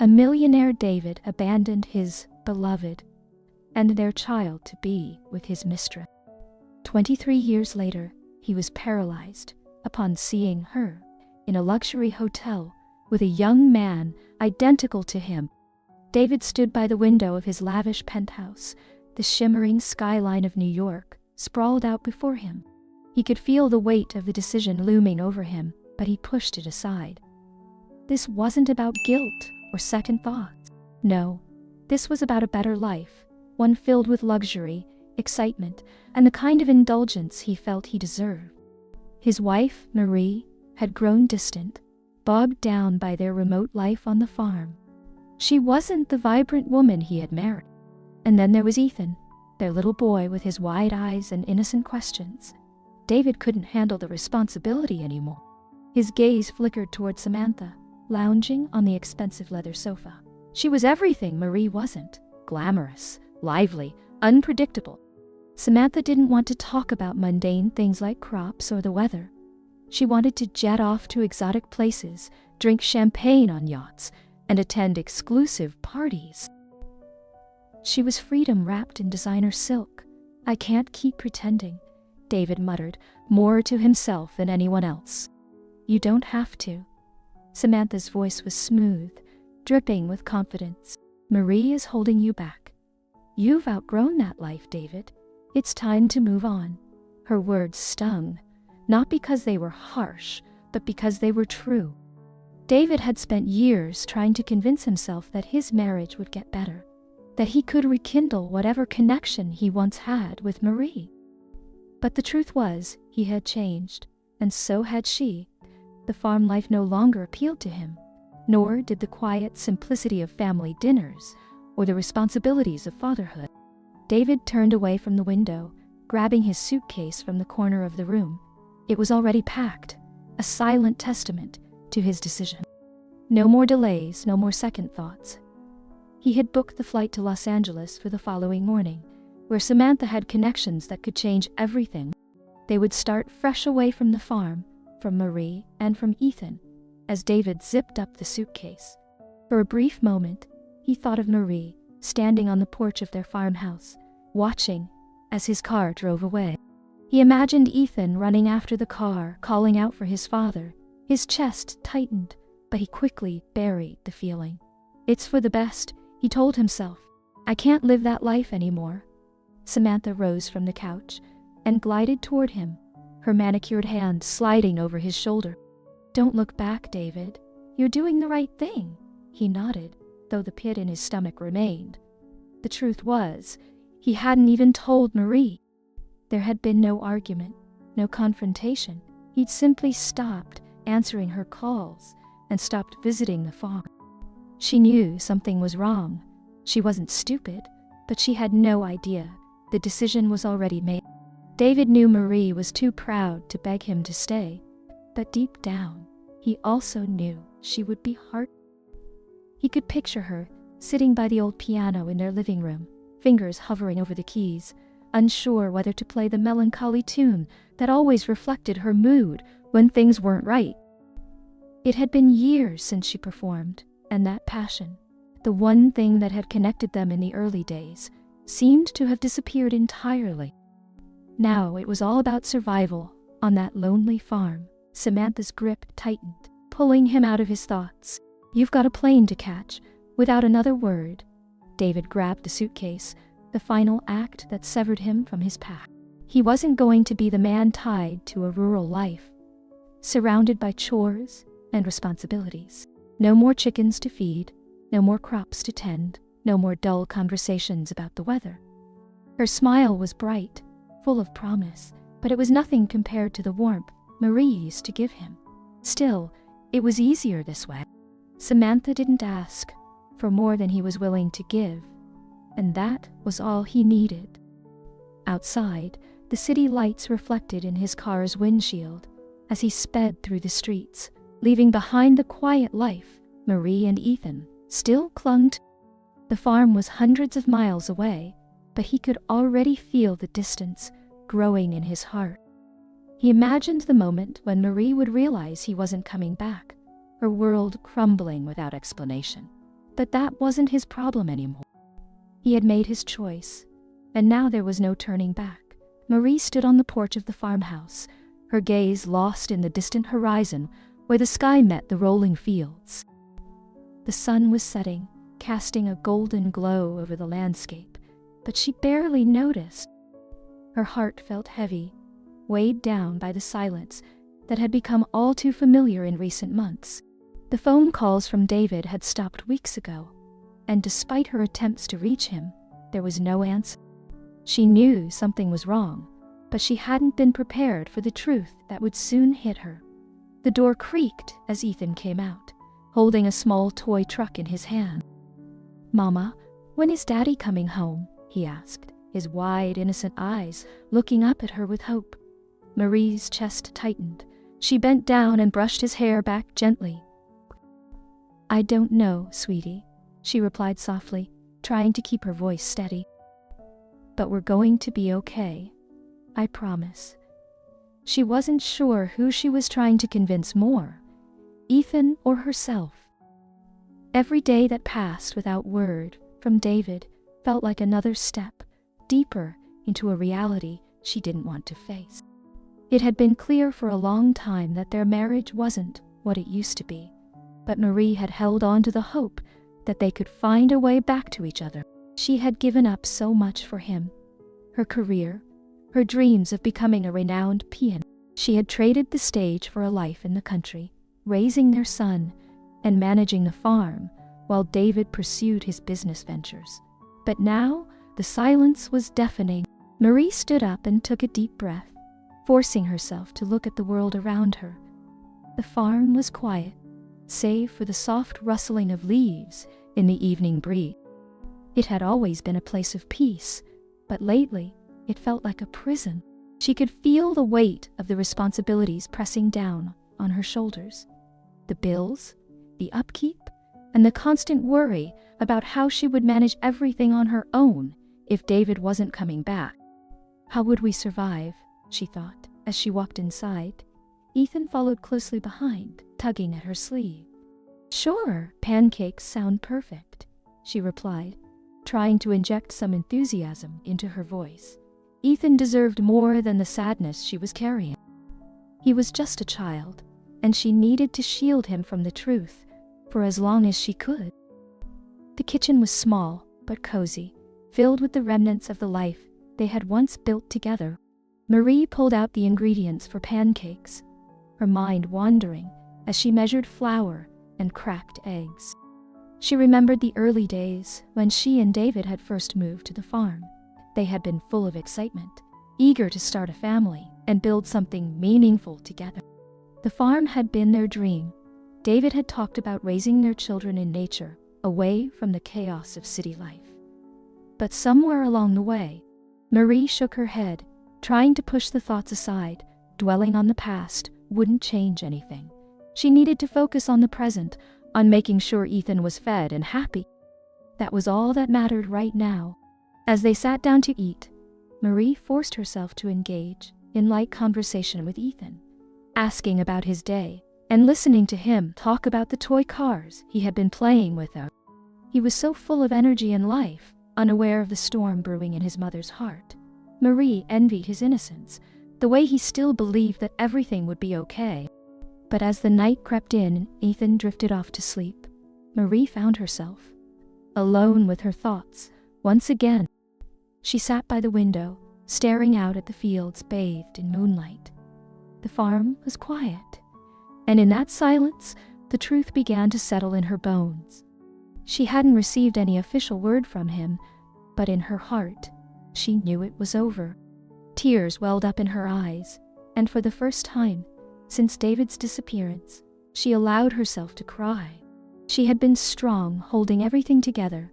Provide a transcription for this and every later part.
A millionaire David abandoned his beloved and their child to be with his mistress. 23 years later, he was paralyzed upon seeing her in a luxury hotel with a young man identical to him. David stood by the window of his lavish penthouse, the shimmering skyline of New York sprawled out before him. He could feel the weight of the decision looming over him, but he pushed it aside. This wasn't about guilt or second thoughts. No, this was about a better life, one filled with luxury, excitement, and the kind of indulgence he felt he deserved. His wife, Marie, had grown distant, bogged down by their remote life on the farm. She wasn't the vibrant woman he had married. And then there was Ethan, their little boy with his wide eyes and innocent questions. David couldn't handle the responsibility anymore. His gaze flickered toward Samantha, lounging on the expensive leather sofa. She was everything Marie wasn't: glamorous, lively, unpredictable. Samantha didn't want to talk about mundane things like crops or the weather. She wanted to jet off to exotic places, drink champagne on yachts, and attend exclusive parties. She was freedom wrapped in designer silk. "I can't keep pretending," David muttered, more to himself than anyone else. "You don't have to." Samantha's voice was smooth, dripping with confidence. "Marie is holding you back. You've outgrown that life, David. It's time to move on." Her words stung, not because they were harsh, but because they were true. David had spent years trying to convince himself that his marriage would get better, that he could rekindle whatever connection he once had with Marie. But the truth was, he had changed, and so had she. The farm life no longer appealed to him, nor did the quiet simplicity of family dinners or the responsibilities of fatherhood. David turned away from the window, grabbing his suitcase from the corner of the room. It was already packed, a silent testament to his decision. No more delays, no more second thoughts. He had booked the flight to Los Angeles for the following morning, where Samantha had connections that could change everything. They would start fresh away from the farm, from Marie, and from Ethan, as David zipped up the suitcase. For a brief moment, he thought of Marie, standing on the porch of their farmhouse, watching as his car drove away. He imagined Ethan running after the car, calling out for his father. His chest tightened, but he quickly buried the feeling. "It's for the best," he told himself. "I can't live that life anymore." Samantha rose from the couch and glided toward him, her manicured hand sliding over his shoulder. "Don't look back, David. You're doing the right thing." He nodded, though the pit in his stomach remained. The truth was, he hadn't even told Marie. There had been no argument, no confrontation. He'd simply stopped answering her calls and stopped visiting the farm. She knew something was wrong. She wasn't stupid, but she had no idea. The decision was already made. David knew Marie was too proud to beg him to stay, but deep down, he also knew she would be heartbroken. He could picture her sitting by the old piano in their living room, fingers hovering over the keys, unsure whether to play the melancholy tune that always reflected her mood when things weren't right. It had been years since she performed, and that passion, the one thing that had connected them in the early days, seemed to have disappeared entirely. Now it was all about survival on that lonely farm. Samantha's grip tightened, pulling him out of his thoughts. "You've got a plane to catch." Without another word, David grabbed the suitcase, the final act that severed him from his past. He wasn't going to be the man tied to a rural life, surrounded by chores and responsibilities. No more chickens to feed, no more crops to tend, no more dull conversations about the weather. Her smile was bright, full of promise, but it was nothing compared to the warmth Marie used to give him. Still, it was easier this way. Samantha didn't ask for more than he was willing to give, and that was all he needed. Outside, the city lights reflected in his car's windshield as he sped through the streets, leaving behind the quiet life Marie and Ethan still clung to. The farm was hundreds of miles away, but he could already feel the distance growing in his heart. He imagined the moment when Marie would realize he wasn't coming back, her world crumbling without explanation. But that wasn't his problem anymore. He had made his choice, and now there was no turning back. Marie stood on the porch of the farmhouse, her gaze lost in the distant horizon where the sky met the rolling fields. The sun was setting, casting a golden glow over the landscape, but she barely noticed. Her heart felt heavy, weighed down by the silence that had become all too familiar in recent months. The phone calls from David had stopped weeks ago, and despite her attempts to reach him, there was no answer. She knew something was wrong, but she hadn't been prepared for the truth that would soon hit her. The door creaked as Ethan came out, holding a small toy truck in his hand. "Mama, when is Daddy coming home?" he asked, his wide, innocent eyes looking up at her with hope. Marie's chest tightened. She bent down and brushed his hair back gently. "I don't know, sweetie," she replied softly, trying to keep her voice steady. "But we're going to be okay. I promise." She wasn't sure who she was trying to convince more, Ethan or herself. Every day that passed without word from David felt like another step deeper into a reality she didn't want to face. It had been clear for a long time that their marriage wasn't what it used to be, but Marie had held on to the hope that they could find a way back to each other. She had given up so much for him, her career, her dreams of becoming a renowned pianist. She had traded the stage for a life in the country, raising their son and managing the farm while David pursued his business ventures. But now the silence was deafening. Marie stood up and took a deep breath, forcing herself to look at the world around her. The farm was quiet, save for the soft rustling of leaves in the evening breeze. It had always been a place of peace, but lately it felt like a prison. She could feel the weight of the responsibilities pressing down on her shoulders. The bills, the upkeep, and the constant worry about how she would manage everything on her own if David wasn't coming back. How would we survive, she thought, as she walked inside. Ethan followed closely behind, tugging at her sleeve. "Sure, pancakes sound perfect," she replied, trying to inject some enthusiasm into her voice. Ethan deserved more than the sadness she was carrying. He was just a child, and she needed to shield him from the truth for as long as she could. The kitchen was small but cozy, filled with the remnants of the life they had once built together. Marie pulled out the ingredients for pancakes, her mind wandering as she measured flour and cracked eggs. She remembered the early days when she and David had first moved to the farm. They had been full of excitement, eager to start a family and build something meaningful together. The farm had been their dream. David had talked about raising their children in nature, away from the chaos of city life. But somewhere along the way, Marie shook her head, trying to push the thoughts aside. Dwelling on the past wouldn't change anything. She needed to focus on the present, on making sure Ethan was fed and happy. That was all that mattered right now. As they sat down to eat, Marie forced herself to engage in light conversation with Ethan, asking about his day and listening to him talk about the toy cars he had been playing with her. He was so full of energy and life, unaware of the storm brewing in his mother's heart. Marie envied his innocence, the way he still believed that everything would be okay. But as the night crept in and Ethan drifted off to sleep, Marie found herself alone with her thoughts once again. She sat by the window, staring out at the fields bathed in moonlight. The farm was quiet, and in that silence, the truth began to settle in her bones. She hadn't received any official word from him, but in her heart, she knew it was over. Tears welled up in her eyes, and for the first time since David's disappearance, she allowed herself to cry. She had been strong, holding everything together,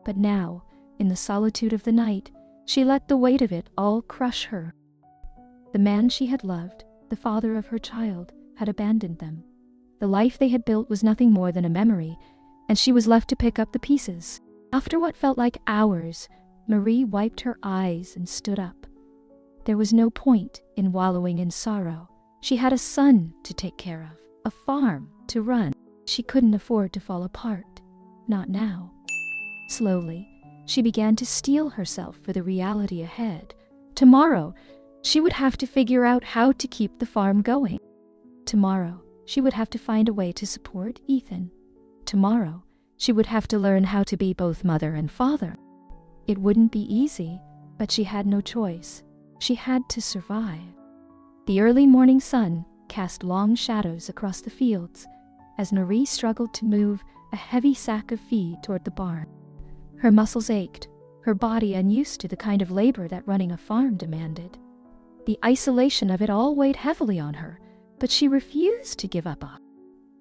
but now, in the solitude of the night, she let the weight of it all crush her. The man she had loved, the father of her child, had abandoned them. The life they had built was nothing more than a memory, and she was left to pick up the pieces. After what felt like hours, Marie wiped her eyes and stood up. There was no point in wallowing in sorrow. She had a son to take care of, a farm to run. She couldn't afford to fall apart. not now. Slowly, she began to steel herself for the reality ahead. Tomorrow, she would have to figure out how to keep the farm going. Tomorrow, she would have to find a way to support Ethan. Tomorrow, she would have to learn how to be both mother and father. It wouldn't be easy, but she had no choice. She had to survive. The early morning sun cast long shadows across the fields as Marie struggled to move a heavy sack of feed toward the barn. Her muscles ached, her body unused to the kind of labor that running a farm demanded. The isolation of it all weighed heavily on her, but she refused to give up.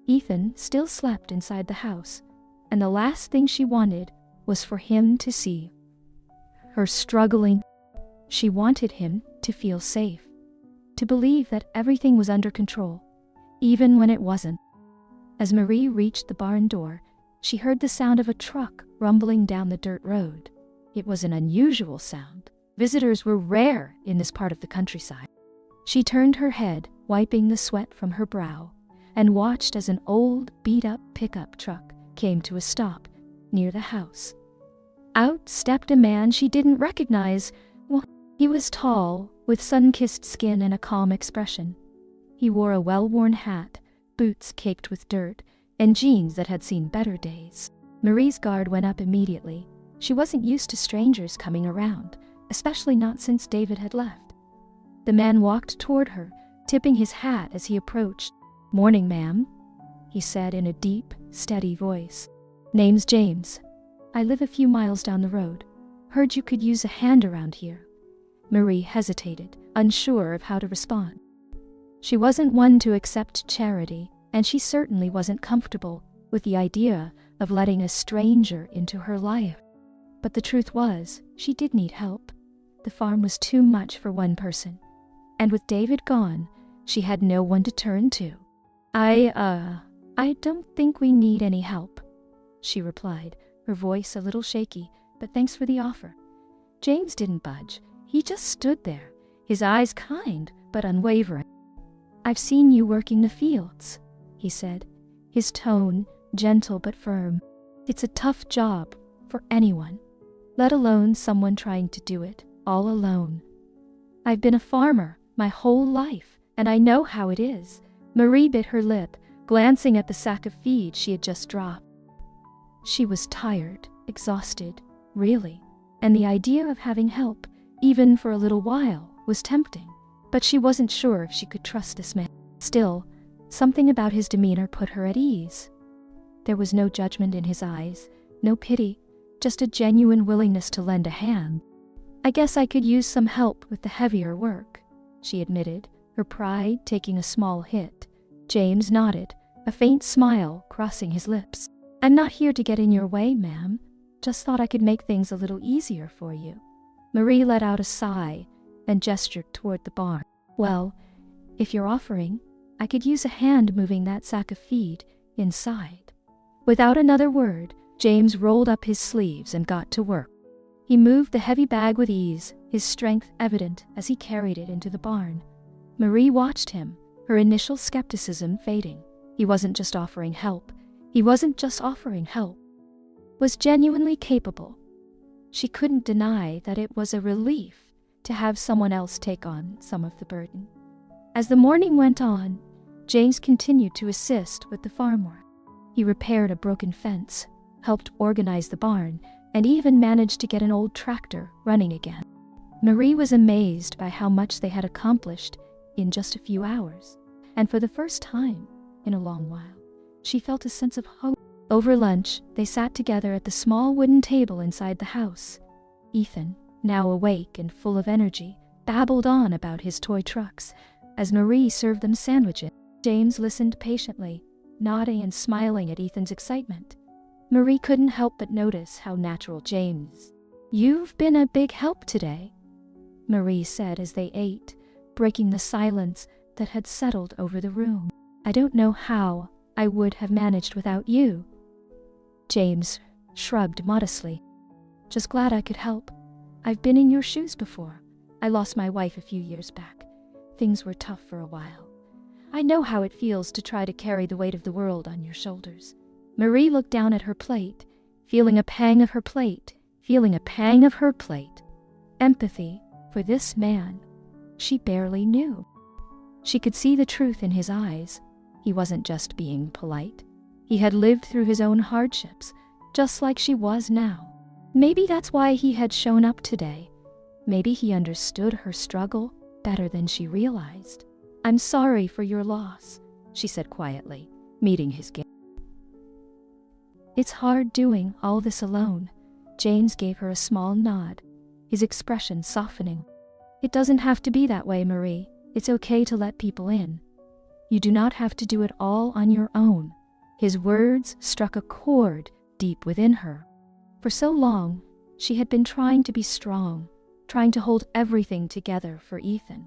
Ethan still slept inside the house, and the last thing she wanted was for him to see her struggling. She wanted him to feel safe, to believe that everything was under control, even when it wasn't. As Marie reached the barn door, she heard the sound of a truck rumbling down the dirt road. It was an unusual sound. Visitors were rare in this part of the countryside. She turned her head, wiping the sweat from her brow, and watched as an old, beat-up pickup truck came to a stop near the house. Out stepped a man she didn't recognize. Well, he was tall, with sun-kissed skin and a calm expression. He wore a well-worn hat, boots caked with dirt, and jeans that had seen better days. Marie's guard went up immediately. She wasn't used to strangers coming around, especially not since David had left. The man walked toward her, tipping his hat as he approached. "Morning, ma'am," he said in a deep, steady voice. "Name's James. I live a few miles down the road. Heard you could use a hand around here." Marie hesitated, unsure of how to respond. She wasn't one to accept charity, and she certainly wasn't comfortable with the idea of letting a stranger into her life. But the truth was, she did need help. The farm was too much for one person, and with David gone, she had no one to turn to. I don't think we need any help," she replied, her voice a little shaky, "but thanks for the offer." James didn't budge. He just stood there, his eyes kind but unwavering. "I've seen you working the fields," he said, his tone gentle but firm. "It's a tough job for anyone, let alone someone trying to do it all alone. I've been a farmer my whole life, and I know how it is." Marie bit her lip, glancing at the sack of feed she had just dropped. She was tired, exhausted, really, and the idea of having help, even for a little while, was tempting, but she wasn't sure if she could trust this man. Still, something about his demeanor put her at ease. There was no judgment in his eyes, no pity, just a genuine willingness to lend a hand. "I guess I could use some help with the heavier work," she admitted, her pride taking a small hit. James nodded, a faint smile crossing his lips. "I'm not here to get in your way, ma'am. Just thought I could make things a little easier for you." Marie let out a sigh and gestured toward the barn. "Well, if you're offering, I could use a hand moving that sack of feed inside." Without another word, James rolled up his sleeves and got to work. He moved the heavy bag with ease, his strength evident as he carried it into the barn. Marie watched him, her initial skepticism fading. He wasn't just offering help. He wasn't just offering help. Was genuinely capable. She couldn't deny that it was a relief to have someone else take on some of the burden. As the morning went on, James continued to assist with the farm work. He repaired a broken fence, helped organize the barn, and even managed to get an old tractor running again. Marie was amazed by how much they had accomplished in just a few hours, and for the first time in a long while, she felt a sense of hope. Over lunch, they sat together at the small wooden table inside the house. Ethan, now awake and full of energy, babbled on about his toy trucks as Marie served them sandwiches. James listened patiently, nodding and smiling at Ethan's excitement. Marie couldn't help but notice how natural James. "You've been a big help today," Marie said as they ate, breaking the silence that had settled over the room. "I don't know how I would have managed without you." James shrugged modestly. "Just glad I could help. I've been in your shoes before. I lost my wife a few years back. Things were tough for a while. I know how it feels to try to carry the weight of the world on your shoulders." Marie looked down at her plate, feeling a pang of her plate, feeling a pang of her plate. Empathy for this man she barely knew. She could see the truth in his eyes. He wasn't just being polite. He had lived through his own hardships, just like she was now. Maybe that's why he had shown up today. Maybe he understood her struggle better than she realized. "I'm sorry for your loss," she said quietly, meeting his gaze. "It's hard doing all this alone." James gave her a small nod, his expression softening. "It doesn't have to be that way, Marie. It's okay to let people in. You do not have to do it all on your own." His words struck a chord deep within her. For so long, she had been trying to be strong, trying to hold everything together for Ethan.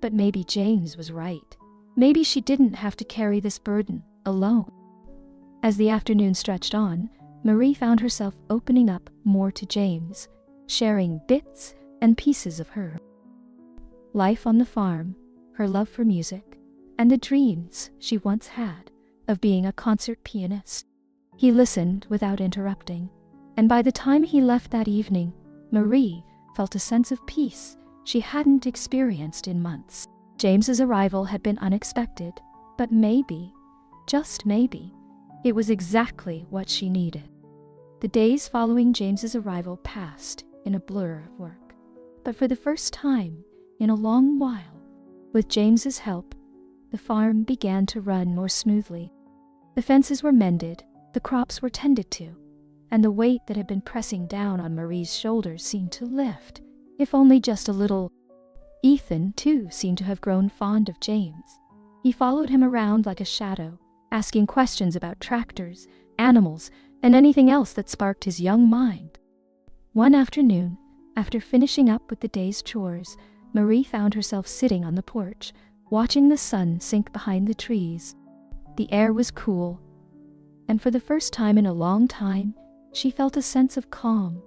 But maybe James was right. Maybe she didn't have to carry this burden alone. As the afternoon stretched on, Marie found herself opening up more to James, sharing bits and pieces of her life on the farm, her love for music, and the dreams she once had of being a concert pianist. He listened without interrupting, and by the time he left that evening, Marie felt a sense of peace she hadn't experienced in months. James's arrival had been unexpected, but maybe, just maybe, it was exactly what she needed. The days following James's arrival passed in a blur of work, but for the first time in a long while, with James's help, the farm began to run more smoothly. The fences were mended, the crops were tended to, and the weight that had been pressing down on Marie's shoulders seemed to lift, if only just a little. Ethan, too, seemed to have grown fond of James. He followed him around like a shadow, asking questions about tractors, animals, and anything else that sparked his young mind. One afternoon, after finishing up with the day's chores, Marie found herself sitting on the porch, watching the sun sink behind the trees. The air was cool, and for the first time in a long time, she felt a sense of calm.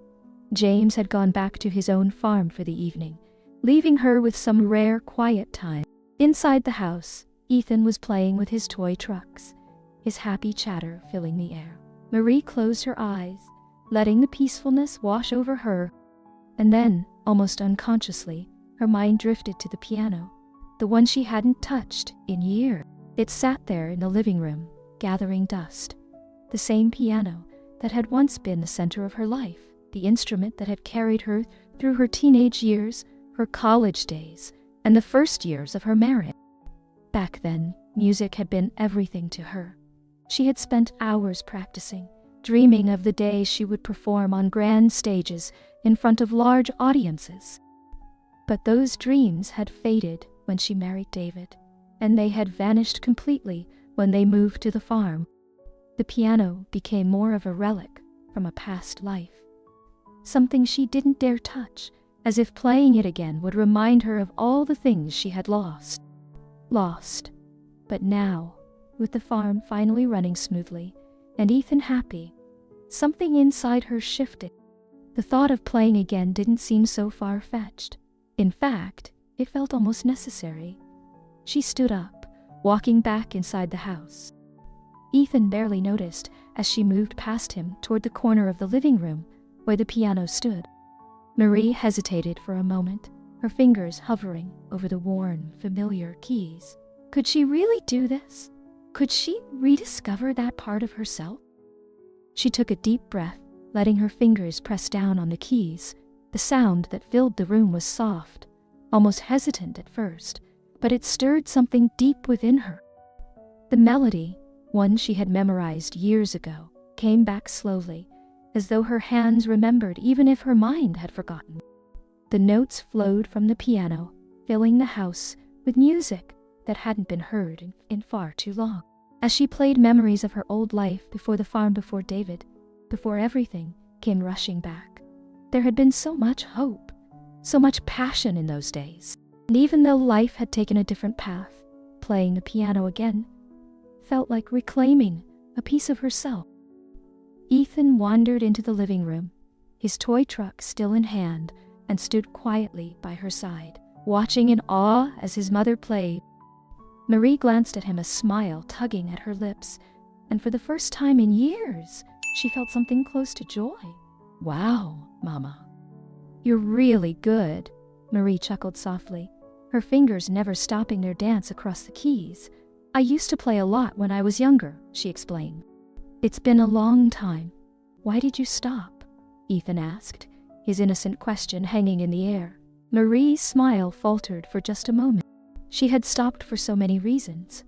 James had gone back to his own farm for the evening, leaving her with some rare quiet time. Inside the house, Ethan was playing with his toy trucks, his happy chatter filling the air. Marie closed her eyes, letting the peacefulness wash over her, and then, almost unconsciously, her mind drifted to the piano, the one she hadn't touched in years. It sat there in the living room, gathering dust. The same piano that had once been the center of her life, the instrument that had carried her through her teenage years, her college days, and the first years of her marriage. Back then, music had been everything to her. She had spent hours practicing, dreaming of the day she would perform on grand stages in front of large audiences. But those dreams had faded when she married David, and they had vanished completely when they moved to the farm. The piano became more of a relic from a past life, something she didn't dare touch, as if playing it again would remind her of all the things she had lost. But now, with the farm finally running smoothly, and Ethan happy, something inside her shifted. The thought of playing again didn't seem so far-fetched. In fact, it felt almost necessary. She stood up, walking back inside the house. Ethan barely noticed as she moved past him toward the corner of the living room where the piano stood. Marie hesitated for a moment, her fingers hovering over the worn, familiar keys. Could she really do this? Could she rediscover that part of herself? She took a deep breath, letting her fingers press down on the keys. The sound that filled the room was soft, almost hesitant at first, but it stirred something deep within her. The melody, one she had memorized years ago, came back slowly, as though her hands remembered even if her mind had forgotten. The notes flowed from the piano, filling the house with music that hadn't been heard in far too long. As she played, memories of her old life before the farm, before David, before everything, came rushing back. There had been so much hope, so much passion in those days. And even though life had taken a different path, playing the piano again felt like reclaiming a piece of herself. Ethan wandered into the living room, his toy truck still in hand, and stood quietly by her side, watching in awe as his mother played. Marie glanced at him, a smile tugging at her lips, and for the first time in years, she felt something close to joy. "Wow, Mama. You're really good," Marie chuckled softly, her fingers never stopping their dance across the keys. "I used to play a lot when I was younger," she explained. "It's been a long time. Why did you stop?" Ethan asked, his innocent question hanging in the air. Marie's smile faltered for just a moment. She had stopped for so many reasons.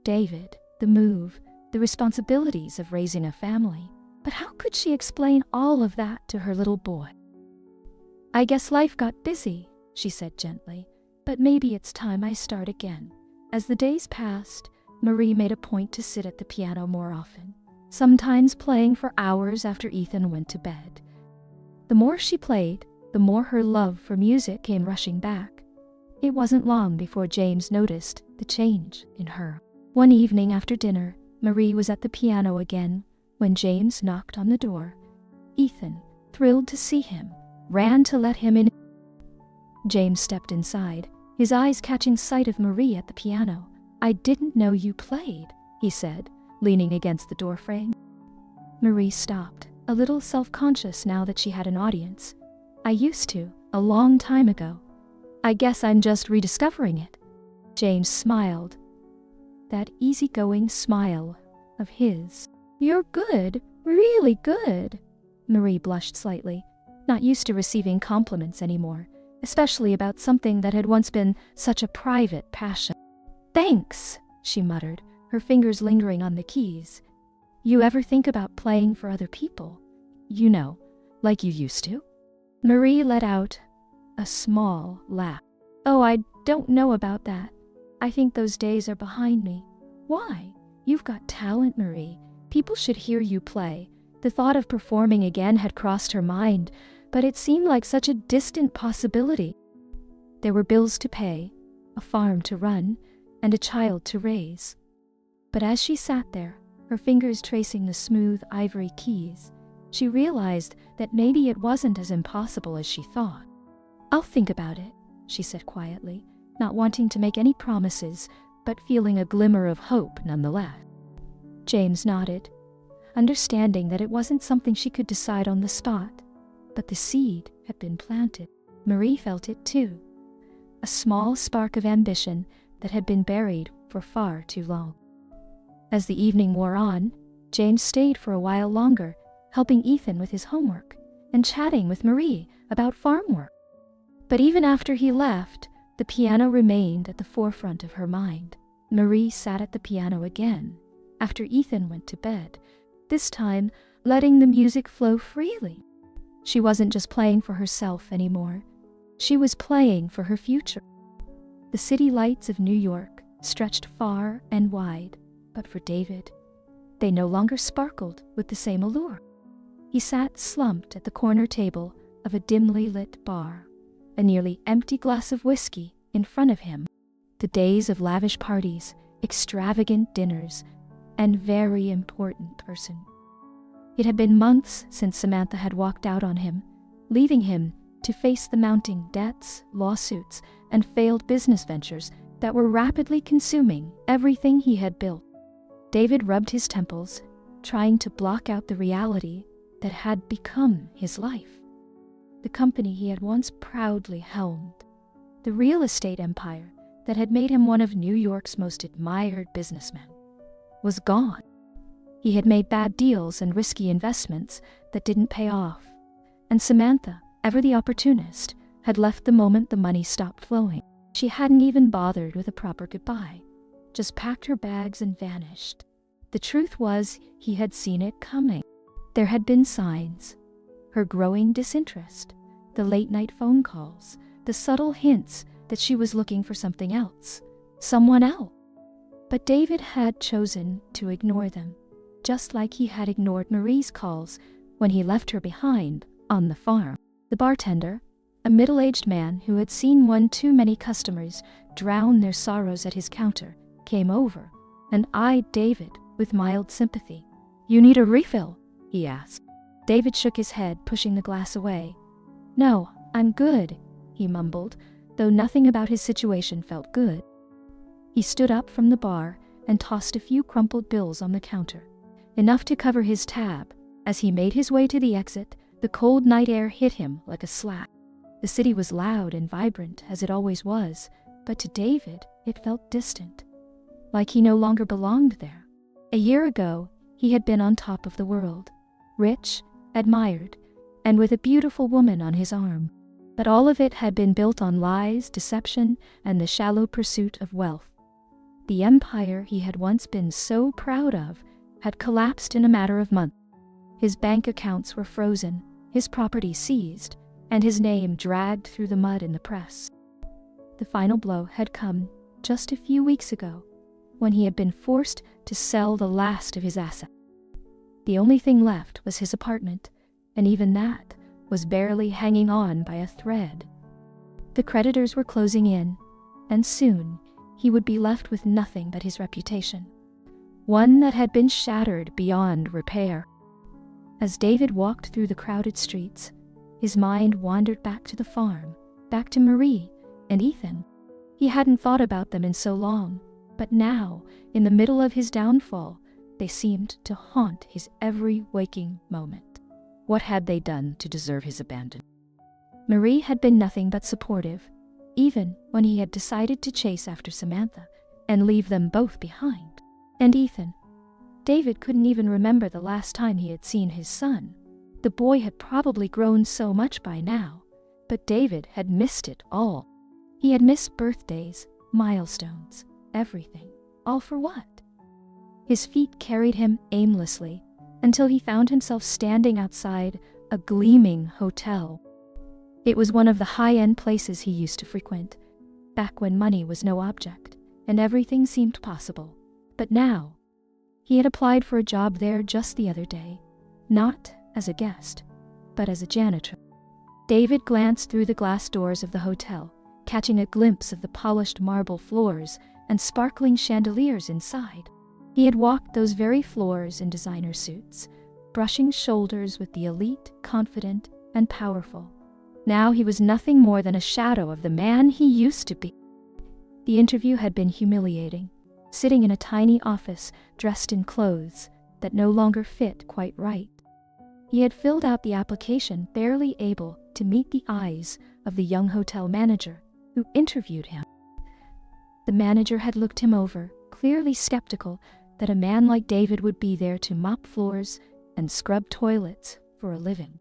David, the move, the responsibilities of raising a family. But how could she explain all of that to her little boy? "I guess life got busy," she said gently, "but maybe it's time I start again." As the days passed, Marie made a point to sit at the piano more often, sometimes playing for hours after Ethan went to bed. The more she played, the more her love for music came rushing back. It wasn't long before James noticed the change in her. One evening after dinner, Marie was at the piano again when James knocked on the door. Ethan, thrilled to see him, ran to let him in. James stepped inside, his eyes catching sight of Marie at the piano. "I didn't know you played," he said, leaning against the doorframe. Marie stopped, a little self-conscious now that she had an audience. "I used to, a long time ago. I guess I'm just rediscovering it." James smiled. That easygoing smile of his. "You're good, really good." Marie blushed slightly, not used to receiving compliments anymore, especially about something that had once been such a private passion. "Thanks," she muttered, her fingers lingering on the keys. "You ever think about playing for other people? You know, like you used to?" Marie let out a small laugh. "Oh, I don't know about that. I think those days are behind me." "Why? You've got talent, Marie. People should hear you play." The thought of performing again had crossed her mind, but it seemed like such a distant possibility. There were bills to pay, a farm to run, and a child to raise. But as she sat there, her fingers tracing the smooth ivory keys, she realized that maybe it wasn't as impossible as she thought. "I'll think about it," she said quietly, not wanting to make any promises, but feeling a glimmer of hope nonetheless. James nodded, understanding that it wasn't something she could decide on the spot, but the seed had been planted. Marie felt it too, a small spark of ambition that had been buried for far too long. As the evening wore on, James stayed for a while longer, helping Ethan with his homework and chatting with Marie about farm work. But even after he left, the piano remained at the forefront of her mind. Marie sat at the piano again after Ethan went to bed, this time letting the music flow freely. She wasn't just playing for herself anymore. She was playing for her future. The city lights of New York stretched far and wide, but for David, they no longer sparkled with the same allure. He sat slumped at the corner table of a dimly lit bar, a nearly empty glass of whiskey in front of him. The days of lavish parties, extravagant dinners, and very important person. It had been months since Samantha had walked out on him, leaving him to face the mounting debts, lawsuits, and failed business ventures that were rapidly consuming everything he had built. David rubbed his temples, trying to block out the reality that had become his life. The company he had once proudly helmed, the real estate empire that had made him one of New York's most admired businessmen, was gone. He had made bad deals and risky investments that didn't pay off, and Samantha, ever the opportunist, had left the moment the money stopped flowing. She hadn't even bothered with a proper goodbye, just packed her bags and vanished. The truth was, he had seen it coming. There had been signs: her growing disinterest, the late-night phone calls, the subtle hints that she was looking for something else, someone else. But David had chosen to ignore them, just like he had ignored Marie's calls when he left her behind on the farm. The bartender, a middle-aged man who had seen one too many customers drown their sorrows at his counter, came over and eyed David with mild sympathy. "You need a refill?" he asked. David shook his head, pushing the glass away. "No, I'm good," he mumbled, though nothing about his situation felt good. He stood up from the bar and tossed a few crumpled bills on the counter, enough to cover his tab As he made his way to the exit, the cold night air hit him like a slap. The city was loud and vibrant, as it always was, but to David, it felt distant, like he no longer belonged there. A year ago, he had been on top of the world, rich, admired, and with a beautiful woman on his arm. But all of it had been built on lies, deception, and the shallow pursuit of wealth. The empire he had once been so proud of had collapsed in a matter of months. His bank accounts were frozen, his property seized, and his name dragged through the mud in the press. The final blow had come just a few weeks ago, when he had been forced to sell the last of his assets. The only thing left was his apartment, and even that was barely hanging on by a thread. The creditors were closing in, and soon he would be left with nothing but his reputation, one that had been shattered beyond repair. As David walked through the crowded streets, his mind wandered back to the farm, back to Marie and Ethan. He hadn't thought about them in so long, but now, in the middle of his downfall, they seemed to haunt his every waking moment. What had they done to deserve his abandonment? Marie had been nothing but supportive, even when he had decided to chase after Samantha and leave them both behind. And Ethan. David couldn't even remember the last time he had seen his son. The boy had probably grown so much by now, but David had missed it all. He had missed birthdays, milestones, everything. All for what? His feet carried him aimlessly until he found himself standing outside a gleaming hotel. It was one of the high-end places he used to frequent, back when money was no object and everything seemed possible. But now, he had applied for a job there just the other day, not as a guest, but as a janitor. David glanced through the glass doors of the hotel, catching a glimpse of the polished marble floors and sparkling chandeliers inside. He had walked those very floors in designer suits, brushing shoulders with the elite, confident, and powerful. Now he was nothing more than a shadow of the man he used to be. The interview had been humiliating, sitting in a tiny office dressed in clothes that no longer fit quite right. He had filled out the application barely able to meet the eyes of the young hotel manager who interviewed him. The manager had looked him over, clearly skeptical that a man like David would be there to mop floors and scrub toilets for a living.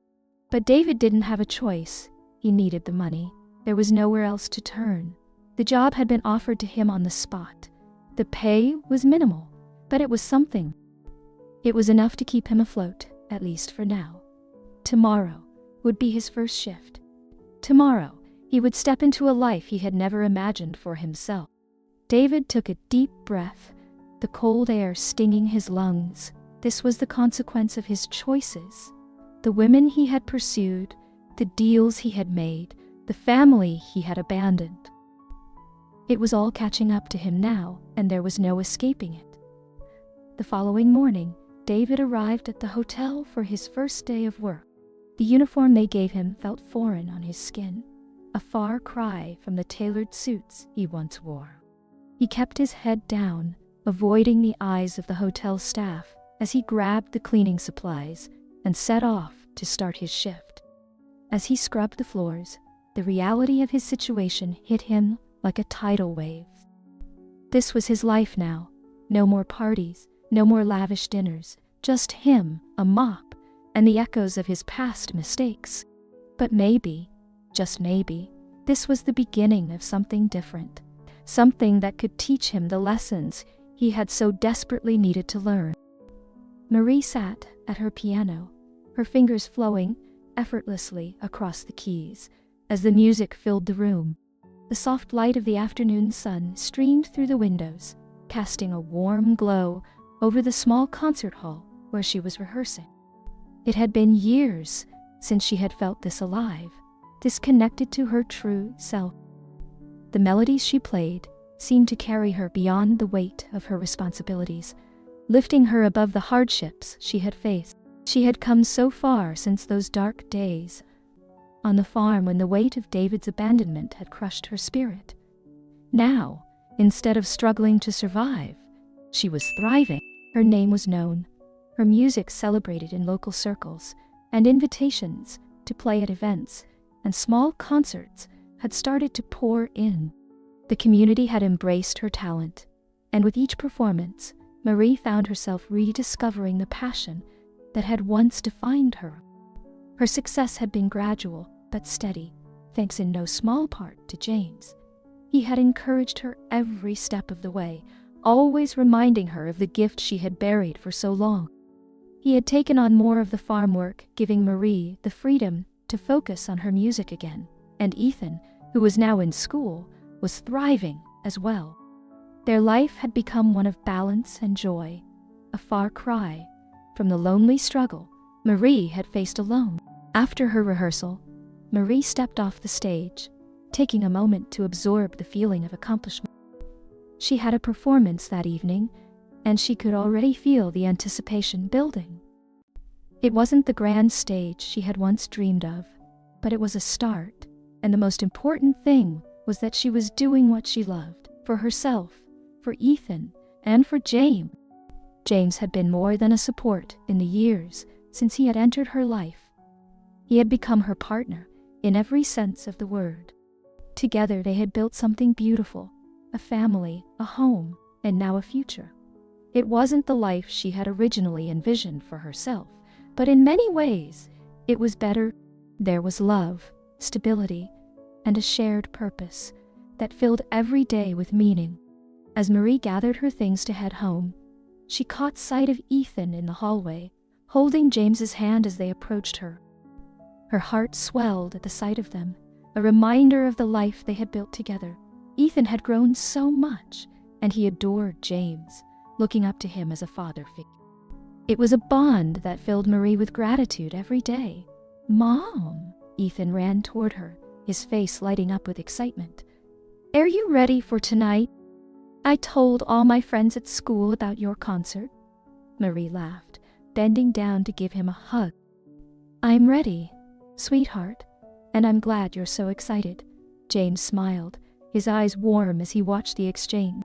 But David didn't have a choice. He needed the money. There was nowhere else to turn. The job had been offered to him on the spot. The pay was minimal, but it was something. It was enough to keep him afloat, at least for now. Tomorrow would be his first shift. Tomorrow, he would step into a life he had never imagined for himself. David took a deep breath, the cold air stinging his lungs. This was the consequence of his choices. The women he had pursued, the deals he had made, the family he had abandoned. It was all catching up to him now, and there was no escaping it. The following morning, David arrived at the hotel for his first day of work. The uniform they gave him felt foreign on his skin, a far cry from the tailored suits he once wore. He kept his head down, avoiding the eyes of the hotel staff as he grabbed the cleaning supplies and set off to start his shift. As he scrubbed the floors, the reality of his situation hit him like a tidal wave. This was his life now. No more parties, no more lavish dinners, just him, a mop, and the echoes of his past mistakes. But maybe, just maybe, this was the beginning of something different, something that could teach him the lessons he had so desperately needed to learn. Marie sat at her piano, her fingers flowing effortlessly across the keys as the music filled the room. The soft light of the afternoon sun streamed through the windows, casting a warm glow over the small concert hall where she was rehearsing. It had been years since she had felt this alive, this connected to her true self. The melodies she played seemed to carry her beyond the weight of her responsibilities, lifting her above the hardships she had faced. She had come so far since those dark days on the farm when the weight of David's abandonment had crushed her spirit. Now, instead of struggling to survive, she was thriving. Her name was known. her music celebrated in local circles, and invitations to play at events and small concerts had started to pour in. The community had embraced her talent, and with each performance, Marie found herself rediscovering the passion that had once defined her. Her success had been gradual but steady, thanks in no small part to James. He had encouraged her every step of the way, always reminding her of the gift she had buried for so long. He had taken on more of the farm work, giving Marie the freedom to focus on her music again, and Ethan, who was now in school, was thriving as well. Their life had become one of balance and joy, a far cry from the lonely struggle Marie had faced alone. After her rehearsal, Marie stepped off the stage, taking a moment to absorb the feeling of accomplishment. She had a performance that evening, and she could already feel the anticipation building. It wasn't the grand stage she had once dreamed of, but it was a start, and the most important thing was that she was doing what she loved, for herself, for Ethan, and for James. James had been more than a support in the years since he had entered her life. He had become her partner in every sense of the word. Together they had built something beautiful, a family, a home, and now a future. It wasn't the life she had originally envisioned for herself, but in many ways, it was better. There was love, stability, and a shared purpose that filled every day with meaning. As Marie gathered her things to head home, she caught sight of Ethan in the hallway, holding James's hand as they approached her. Her heart swelled at the sight of them, a reminder of the life they had built together. Ethan had grown so much, and he adored James, looking up to him as a father figure. It was a bond that filled Marie with gratitude every day. "Mom!" Ethan ran toward her, his face lighting up with excitement. "Are you ready for tonight? I told all my friends at school about your concert." Marie laughed, bending down to give him a hug. "I'm ready, sweetheart, and I'm glad you're so excited." James smiled, his eyes warm as he watched the exchange.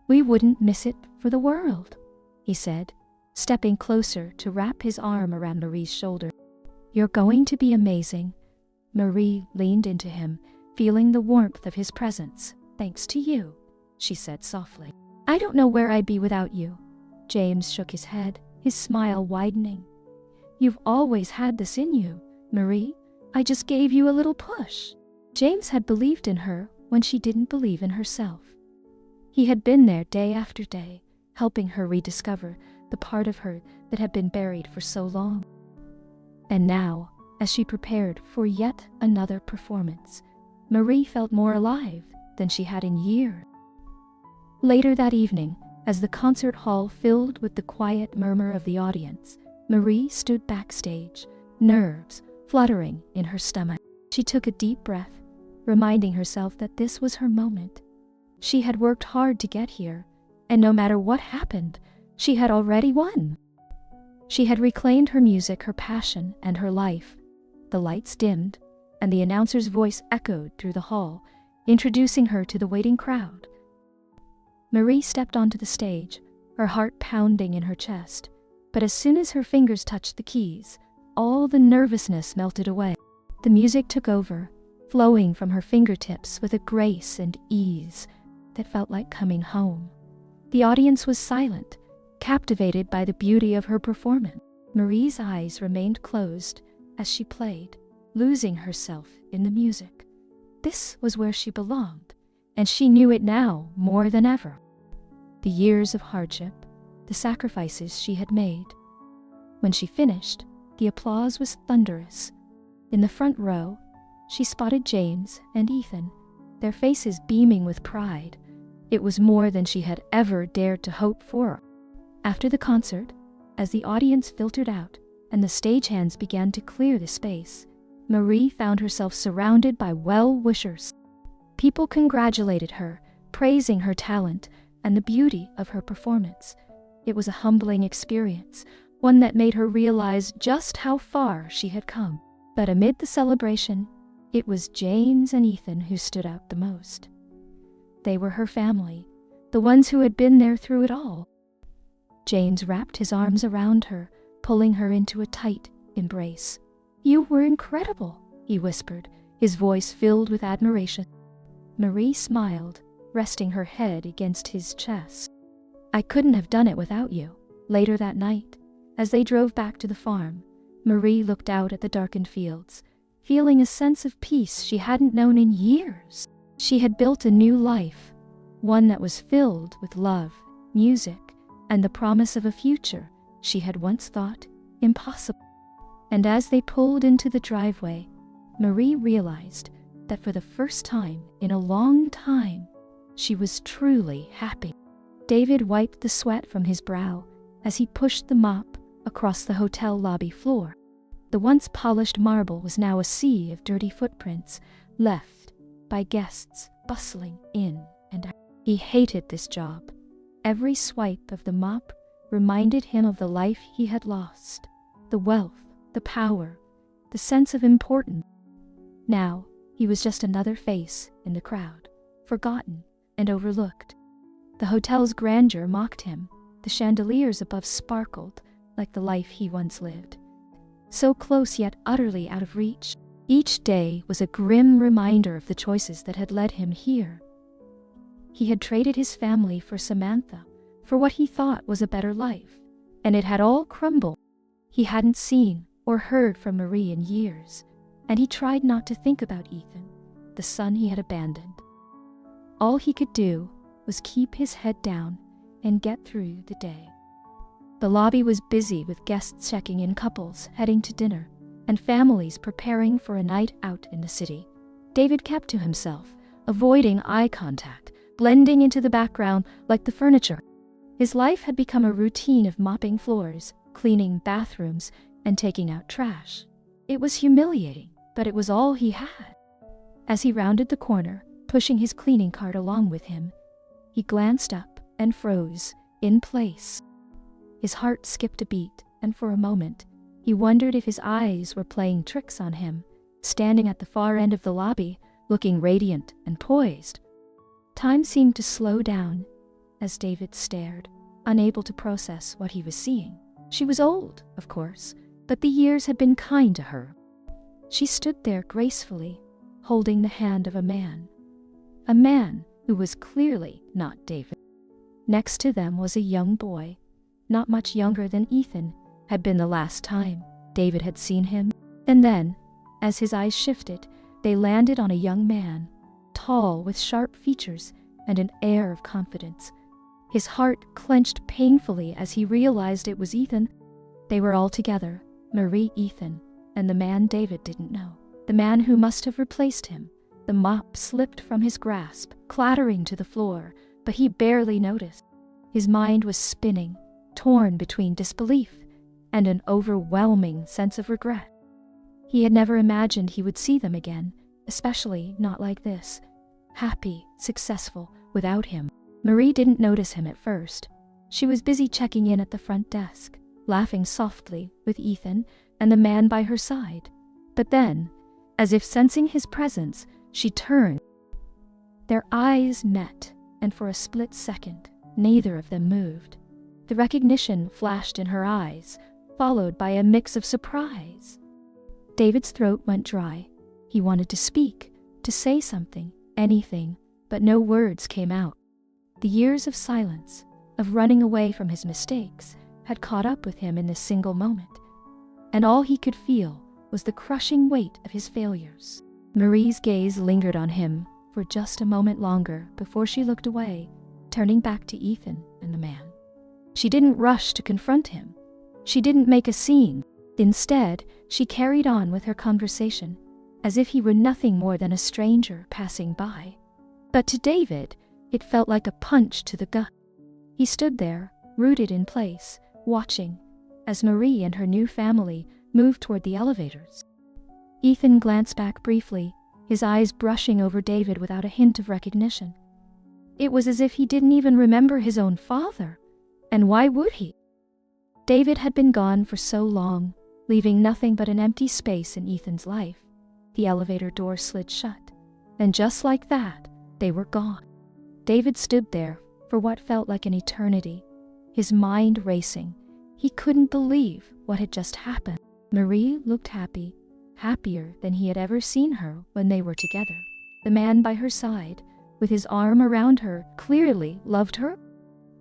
"We wouldn't miss it for the world," he said, stepping closer to wrap his arm around Marie's shoulder. "You're going to be amazing." Marie leaned into him, feeling the warmth of his presence. "Thanks to you," she said softly. "I don't know where I'd be without you." James shook his head, his smile widening. "You've always had this in you, Marie. I just gave you a little push." James had believed in her when she didn't believe in herself. He had been there day after day, helping her rediscover the part of her that had been buried for so long. And now, as she prepared for yet another performance, Marie felt more alive than she had in years. Later that evening, as the concert hall filled with the quiet murmur of the audience, Marie stood backstage, nerves fluttering in her stomach. She took a deep breath, reminding herself that this was her moment. She had worked hard to get here, and no matter what happened, she had already won. She had reclaimed her music, her passion, and her life. The lights dimmed, and the announcer's voice echoed through the hall, introducing her to the waiting crowd. Marie stepped onto the stage, her heart pounding in her chest, but as soon as her fingers touched the keys, all the nervousness melted away. The music took over, flowing from her fingertips with a grace and ease that felt like coming home. The audience was silent, captivated by the beauty of her performance. Marie's eyes remained closed as she played, losing herself in the music. This was where she belonged, and she knew it now more than ever. The years of hardship, the sacrifices she had made. When she finished, the applause was thunderous. In the front row, she spotted James and Ethan, their faces beaming with pride. It was more than she had ever dared to hope for. After the concert, as the audience filtered out and the stagehands began to clear the space, Marie found herself surrounded by well-wishers. People congratulated her, praising her talent and the beauty of her performance. It was a humbling experience, one that made her realize just how far she had come. But amid the celebration, it was James and Ethan who stood out the most. They were her family, the ones who had been there through it all. James wrapped his arms around her, pulling her into a tight embrace. "You were incredible," he whispered, his voice filled with admiration. Marie smiled, resting her head against his chest. "I couldn't have done it without you." Later that night, as they drove back to the farm, Marie looked out at the darkened fields, feeling a sense of peace she hadn't known in years. She had built a new life, one that was filled with love, music, and the promise of a future she had once thought impossible. And as they pulled into the driveway, Marie realized that for the first time in a long time, she was truly happy. David wiped the sweat from his brow as he pushed the mop across the hotel lobby floor. The once polished marble was now a sea of dirty footprints left by guests bustling in and out. He hated this job. Every swipe of the mop reminded him of the life he had lost, the wealth, the power, the sense of importance. Now, he was just another face in the crowd, forgotten and overlooked. The hotel's grandeur mocked him. The chandeliers above sparkled like the life he once lived. So close yet utterly out of reach. Each day was a grim reminder of the choices that had led him here. He had traded his family for Samantha, for what he thought was a better life, and it had all crumbled. He hadn't seen or heard from Marie in years, and he tried not to think about Ethan, the son he had abandoned. All he could do was keep his head down and get through the day. The lobby was busy with guests checking in, couples heading to dinner, and families preparing for a night out in the city. David kept to himself, avoiding eye contact, blending into the background like the furniture. His life had become a routine of mopping floors, cleaning bathrooms, and taking out trash. It was humiliating, but it was all he had. As he rounded the corner, pushing his cleaning cart along with him, he glanced up and froze in place. His heart skipped a beat, and for a moment, he wondered if his eyes were playing tricks on him, standing at the far end of the lobby, looking radiant and poised. Time seemed to slow down as David stared, unable to process what he was seeing. She was old, of course, but the years had been kind to her. She stood there gracefully, holding the hand of a man who was clearly not David. Next to them was a young boy, not much younger than Ethan had been the last time David had seen him. And then, as his eyes shifted, they landed on a young man, tall with sharp features and an air of confidence. His heart clenched painfully as he realized it was Ethan. They were all together, Marie, Ethan, and the man David didn't know, the man who must have replaced him. The mop slipped from his grasp, clattering to the floor, but he barely noticed. His mind was spinning, torn between disbelief and an overwhelming sense of regret. He had never imagined he would see them again, especially not like this, happy, successful, without him. Marie didn't notice him at first. She was busy checking in at the front desk, laughing softly with Ethan and the man by her side. But then, as if sensing his presence, she turned. Their eyes met, and for a split second, neither of them moved. The recognition flashed in her eyes, followed by a mix of surprise. David's throat went dry. He wanted to speak, to say something, anything, but no words came out. The years of silence, of running away from his mistakes, had caught up with him in this single moment, and all he could feel was the crushing weight of his failures. Marie's gaze lingered on him for just a moment longer before she looked away, turning back to Ethan and the man. She didn't rush to confront him. She didn't make a scene. Instead, she carried on with her conversation, as if he were nothing more than a stranger passing by. But to David, it felt like a punch to the gut. He stood there, rooted in place, watching, as Marie and her new family moved toward the elevators. Ethan glanced back briefly, his eyes brushing over David without a hint of recognition. It was as if he didn't even remember his own father. And why would he? David had been gone for so long, leaving nothing but an empty space in Ethan's life. The elevator door slid shut, and just like that, they were gone. David stood there for what felt like an eternity, his mind racing. He couldn't believe what had just happened. Marie looked happy, happier than he had ever seen her when they were together. The man by her side, with his arm around her, clearly loved her.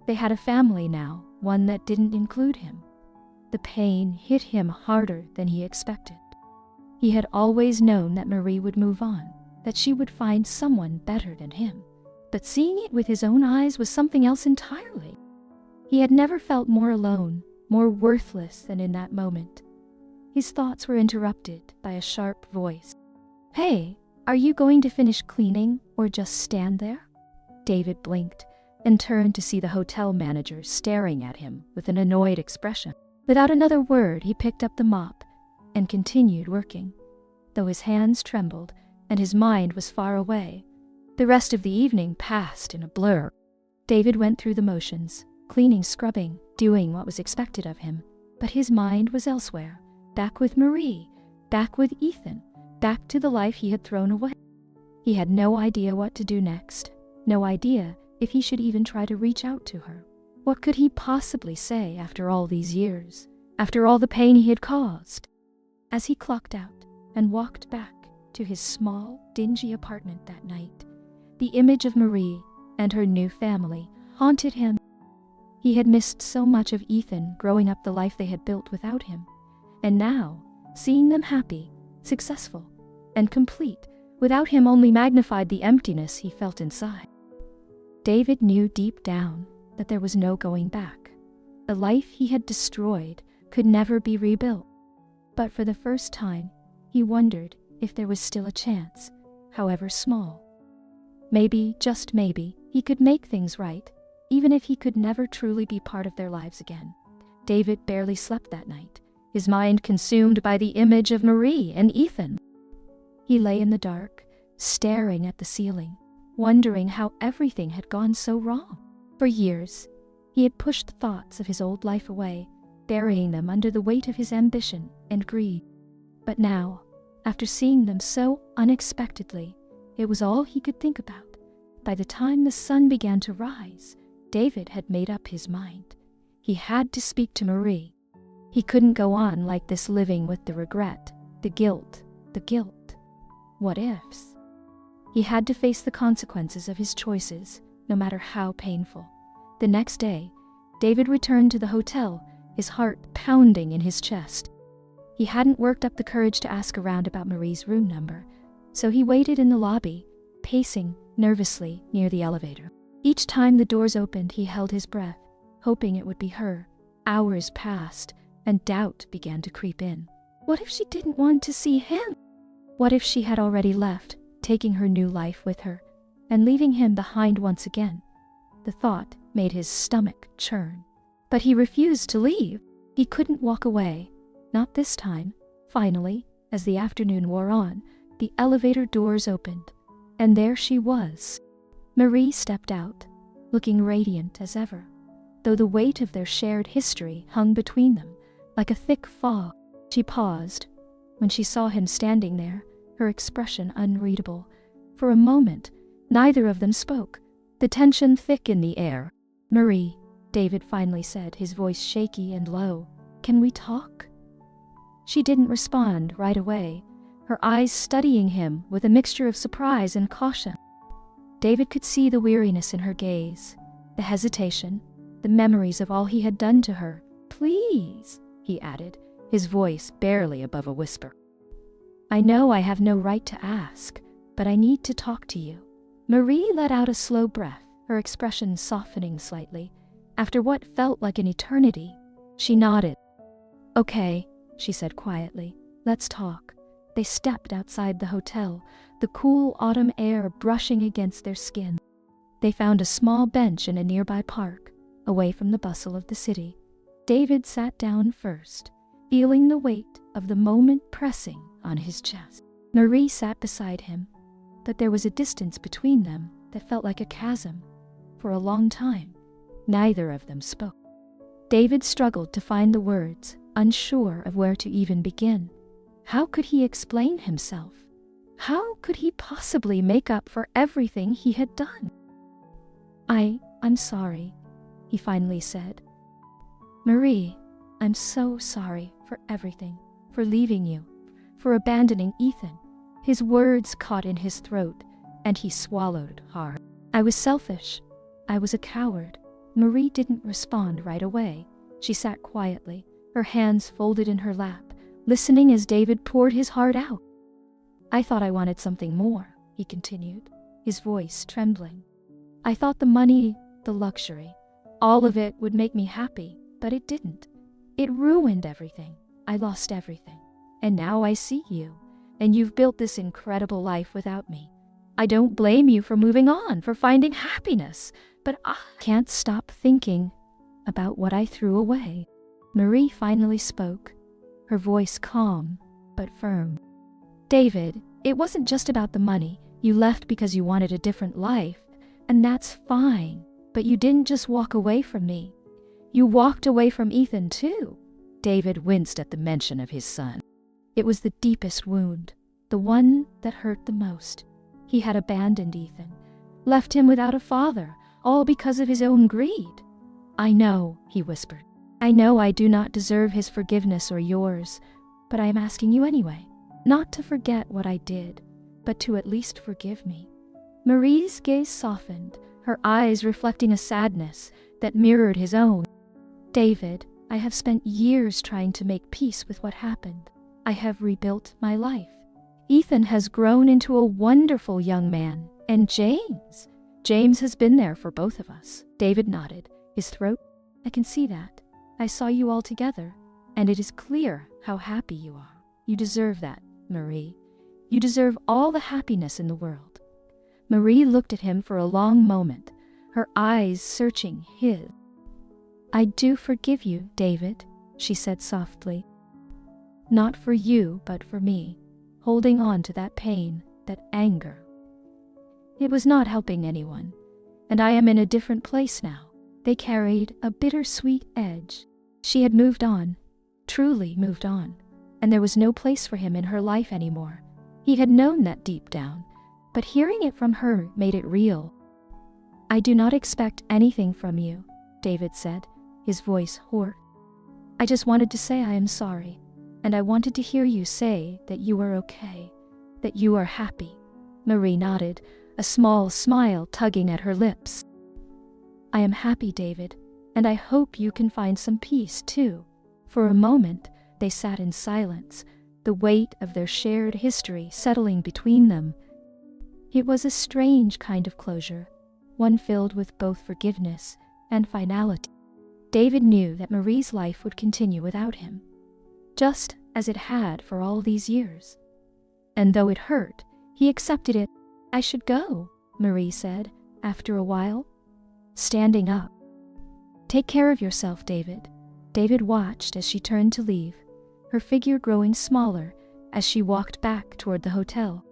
They had a family now, one that didn't include him. The pain hit him harder than he expected. He had always known that Marie would move on, that she would find someone better than him. But seeing it with his own eyes was something else entirely. He had never felt more alone, more worthless than in that moment. His thoughts were interrupted by a sharp voice. "Hey, are you going to finish cleaning or just stand there?" David blinked and turned to see the hotel manager staring at him with an annoyed expression. Without another word, he picked up the mop and continued working. Though his hands trembled and his mind was far away, the rest of the evening passed in a blur. David went through the motions, cleaning, scrubbing, doing what was expected of him, but his mind was elsewhere, back with Marie, back with Ethan, back to the life he had thrown away. He had no idea what to do next, no idea if he should even try to reach out to her. What could he possibly say after all these years, after all the pain he had caused? As he clocked out and walked back to his small, dingy apartment that night, the image of Marie and her new family haunted him. He had missed so much of Ethan growing up the life they had built without him, and now, seeing them happy, successful, and complete, without him only magnified the emptiness he felt inside. David knew deep down that there was no going back. The life he had destroyed could never be rebuilt. But for the first time, he wondered if there was still a chance, however small. Maybe, just maybe, he could make things right, even if he could never truly be part of their lives again. David barely slept that night, his mind consumed by the image of Marie and Ethan. He lay in the dark, staring at the ceiling, wondering how everything had gone so wrong. For years, he had pushed the thoughts of his old life away, burying them under the weight of his ambition and greed. But now, after seeing them so unexpectedly, it was all he could think about. By the time the sun began to rise, David had made up his mind. He had to speak to Marie. He couldn't go on like this, living with the regret, the guilt. What ifs? He had to face the consequences of his choices, no matter how painful. The next day, David returned to the hotel, his heart pounding in his chest. He hadn't worked up the courage to ask around about Marie's room number, so he waited in the lobby, pacing nervously near the elevator. Each time the doors opened, he held his breath, hoping it would be her. Hours passed, and doubt began to creep in. What if she didn't want to see him? What if she had already left, taking her new life with her, and leaving him behind once again? The thought made his stomach churn. But he refused to leave. He couldn't walk away. Not this time. Finally, as the afternoon wore on, the elevator doors opened, and there she was. Marie stepped out, looking radiant as ever, though the weight of their shared history hung between them like a thick fog. She paused. When she saw him standing there, her expression unreadable. For a moment, neither of them spoke, the tension thick in the air. "Marie," David finally said, his voice shaky and low, "can we talk?" She didn't respond right away, her eyes studying him with a mixture of surprise and caution. David could see the weariness in her gaze, the hesitation, the memories of all he had done to her. "Please," he added, his voice barely above a whisper. "I know I have no right to ask, but I need to talk to you." Marie let out a slow breath, her expression softening slightly. After what felt like an eternity, she nodded. "Okay," she said quietly, "let's talk." They stepped outside the hotel, the cool autumn air brushing against their skin. They found a small bench in a nearby park, away from the bustle of the city. David sat down first, feeling the weight of the moment pressing on his chest. Marie sat beside him, but there was a distance between them that felt like a chasm. For a long time, neither of them spoke. David struggled to find the words, unsure of where to even begin. How could he explain himself? How could he possibly make up for everything he had done? I'm sorry," he finally said, Marie, I'm so sorry for everything, for leaving you, for abandoning Ethan. His words caught in his throat, and he swallowed hard. I was selfish. I was a coward. Marie didn't respond right away. She sat quietly, her hands folded in her lap, listening as David poured his heart out. I thought I wanted something more, he continued, his voice trembling. I thought the money, the luxury, all of it would make me happy, but it didn't. It ruined everything. I lost everything. And now I see you, and you've built this incredible life without me. I don't blame you for moving on, for finding happiness, but I can't stop thinking about what I threw away. Marie finally spoke, her voice calm but firm. David, it wasn't just about the money. You left because you wanted a different life, and that's fine. But you didn't just walk away from me. You walked away from Ethan too. David winced at the mention of his son. It was the deepest wound, the one that hurt the most. He had abandoned Ethan, left him without a father, all because of his own greed. I know, he whispered. I know I do not deserve his forgiveness or yours, but I am asking you anyway, not to forget what I did, but to at least forgive me. Marie's gaze softened, her eyes reflecting a sadness that mirrored his own. David, I have spent years trying to make peace with what happened. I have rebuilt my life. Ethan has grown into a wonderful young man, and James has been there for both of us. David nodded, his throat. I can see that. I saw you all together, and it is clear how happy you are. You deserve that, Marie. You deserve all the happiness in the world. Marie looked at him for a long moment, her eyes searching his. I do forgive you, David, she said softly. Not for you, but for me, holding on to that pain, that anger. It was not helping anyone, and I am in a different place now. They carried a bittersweet edge. She had moved on, truly moved on, and there was no place for him in her life anymore. He had known that deep down, but hearing it from her made it real. I do not expect anything from you, David said, his voice hoarse. I just wanted to say I am sorry, and I wanted to hear you say that you are okay, that you are happy. Marie nodded, a small smile tugging at her lips. I am happy, David, and I hope you can find some peace, too. For a moment, they sat in silence, the weight of their shared history settling between them. It was a strange kind of closure, one filled with both forgiveness and finality. David knew that Marie's life would continue without him, just as it had for all these years. And though it hurt, he accepted it. I should go, Marie said, after a while, standing up. Take care of yourself, David. David watched as she turned to leave, her figure growing smaller as she walked back toward the hotel.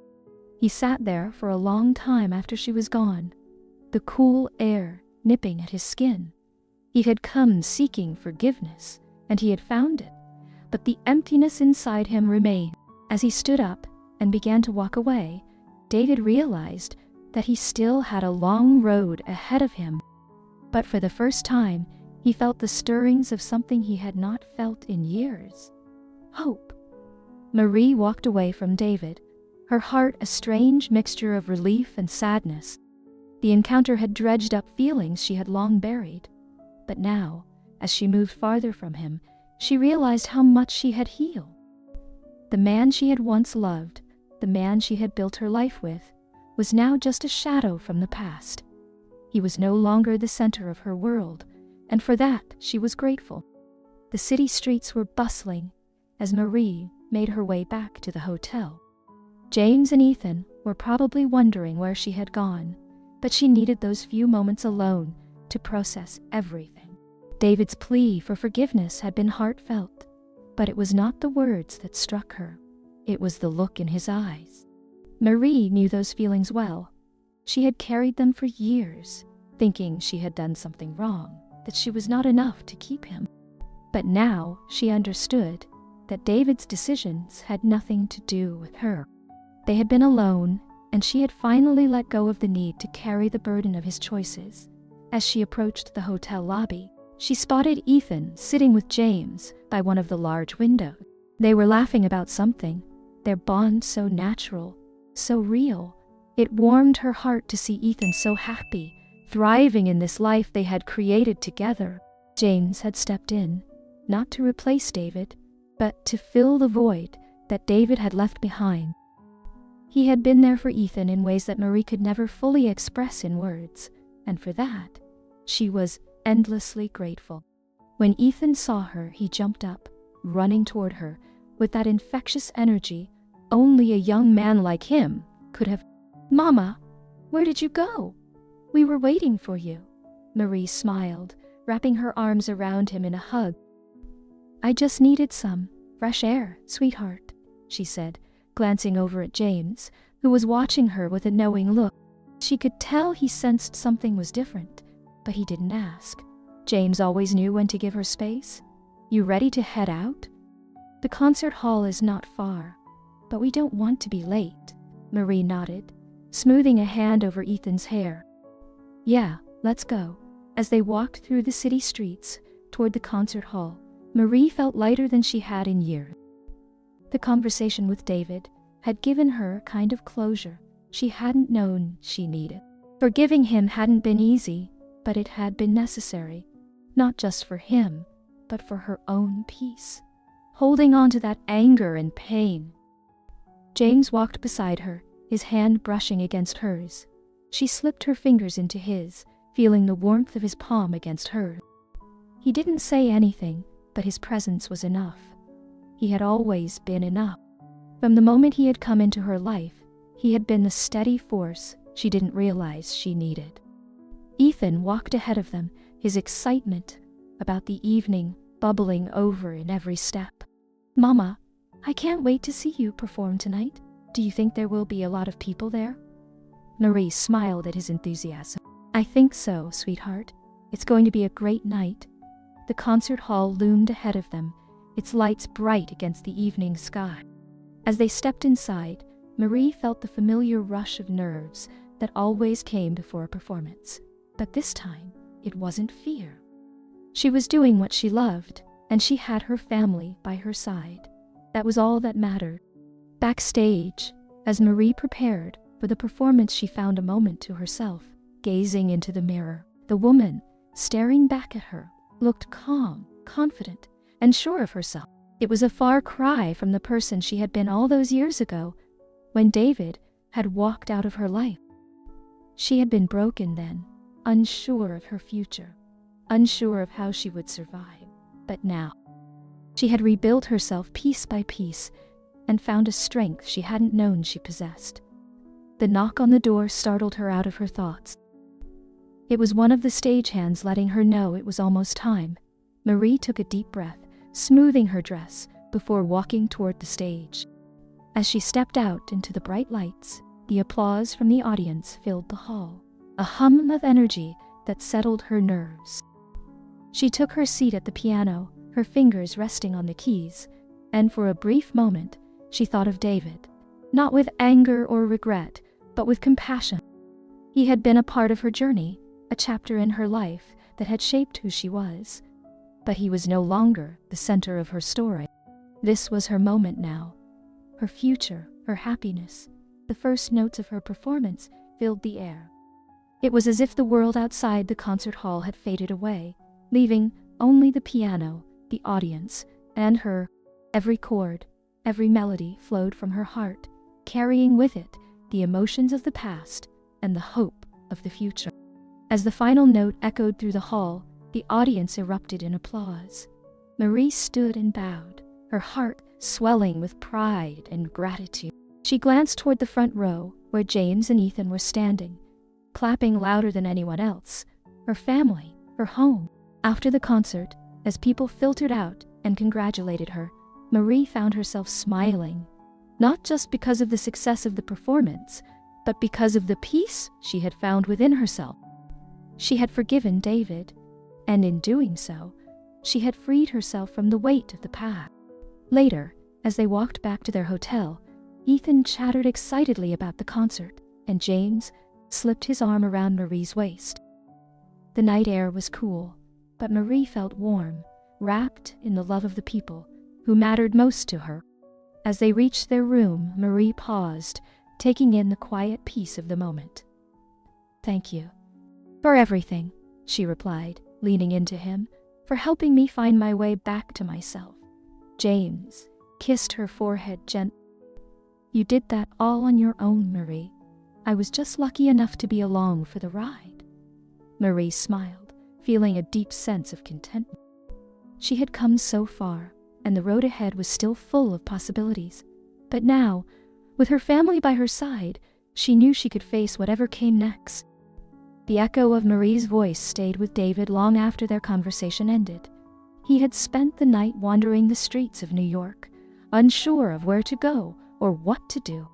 He sat there for a long time after she was gone, the cool air nipping at his skin. He had come seeking forgiveness, and he had found it, but the emptiness inside him remained. As he stood up and began to walk away, David realized that he still had a long road ahead of him. But for the first time, he felt the stirrings of something he had not felt in years. Hope. Marie walked away from David, her heart a strange mixture of relief and sadness. The encounter had dredged up feelings she had long buried. But now, as she moved farther from him, she realized how much she had healed. The man she had once loved, the man she had built her life with, was now just a shadow from the past. He was no longer the center of her world, and for that she was grateful. The city streets were bustling as Marie made her way back to the hotel. James and Ethan were probably wondering where she had gone, but she needed those few moments alone to process everything. David's plea for forgiveness had been heartfelt, but it was not the words that struck her. It was the look in his eyes. Marie knew those feelings well. She had carried them for years, thinking she had done something wrong, that she was not enough to keep him. But now she understood that David's decisions had nothing to do with her. They had been alone, and she had finally let go of the need to carry the burden of his choices. As she approached the hotel lobby, she spotted Ethan sitting with James by one of the large windows. They were laughing about something, their bond so natural, so real. It warmed her heart to see Ethan so happy, thriving in this life they had created together. James had stepped in, not to replace David, but to fill the void that David had left behind. He had been there for Ethan in ways that Marie could never fully express in words, and for that, she was endlessly grateful. When Ethan saw her, he jumped up, running toward her, with that infectious energy only a young man like him could have. "Mama, where did you go? We were waiting for you." Marie smiled, wrapping her arms around him in a hug. "I just needed some fresh air, sweetheart," she said, glancing over at James, who was watching her with a knowing look. She could tell he sensed something was different, but he didn't ask. James always knew when to give her space. "You ready to head out? The concert hall is not far, but we don't want to be late." Marie nodded, smoothing a hand over Ethan's hair. "Yeah, let's go." As they walked through the city streets toward the concert hall, Marie felt lighter than she had in years. The conversation with David had given her a kind of closure she hadn't known she needed. Forgiving him hadn't been easy, but it had been necessary, not just for him, but for her own peace. Holding on to that anger and pain. James walked beside her, his hand brushing against hers. She slipped her fingers into his, feeling the warmth of his palm against hers. He didn't say anything, but his presence was enough. He had always been enough. From the moment he had come into her life, he had been the steady force she didn't realize she needed. Ethan walked ahead of them, his excitement about the evening bubbling over in every step. "Mama, I can't wait to see you perform tonight. Do you think there will be a lot of people there?" Marie smiled at his enthusiasm. "I think so, sweetheart. It's going to be a great night." The concert hall loomed ahead of them, its lights bright against the evening sky. As they stepped inside, Marie felt the familiar rush of nerves that always came before a performance. But this time, it wasn't fear. She was doing what she loved, and she had her family by her side. That was all that mattered. Backstage, as Marie prepared for the performance, she found a moment to herself, gazing into the mirror. The woman, staring back at her, looked calm, confident, and sure of herself. It was a far cry from the person she had been all those years ago, when David had walked out of her life. She had been broken then, unsure of her future, unsure of how she would survive. But now, she had rebuilt herself piece by piece and found a strength she hadn't known she possessed. The knock on the door startled her out of her thoughts. It was one of the stagehands letting her know it was almost time. Marie took a deep breath, smoothing her dress before walking toward the stage. As she stepped out into the bright lights, the applause from the audience filled the hall, a hum of energy that settled her nerves. She took her seat at the piano, her fingers resting on the keys, and for a brief moment, she thought of David, not with anger or regret, but with compassion. He had been a part of her journey, a chapter in her life that had shaped who she was. But he was no longer the center of her story. This was her moment now. Her future, her happiness. The first notes of her performance filled the air. It was as if the world outside the concert hall had faded away, leaving only the piano, the audience, and her. Every chord, every melody flowed from her heart, carrying with it the emotions of the past and the hope of the future. As the final note echoed through the hall, the audience erupted in applause. Marie stood and bowed, her heart swelling with pride and gratitude. She glanced toward the front row, where James and Ethan were standing, clapping louder than anyone else. Her family, her home. After the concert, as people filtered out and congratulated her, Marie found herself smiling, not just because of the success of the performance, but because of the peace she had found within herself. She had forgiven David, and in doing so, she had freed herself from the weight of the past. Later, as they walked back to their hotel, Ethan chattered excitedly about the concert, and James slipped his arm around Marie's waist. The night air was cool, but Marie felt warm, wrapped in the love of the people who mattered most to her. As they reached their room, Marie paused, taking in the quiet peace of the moment. "Thank you for everything," she replied, leaning into him, "for helping me find my way back to myself." James kissed her forehead gently. "You did that all on your own, Marie. I was just lucky enough to be along for the ride." Marie smiled, feeling a deep sense of contentment. She had come so far, and the road ahead was still full of possibilities. But now, with her family by her side, she knew she could face whatever came next. The echo of Marie's voice stayed with David long after their conversation ended. He had spent the night wandering the streets of New York, unsure of where to go or what to do.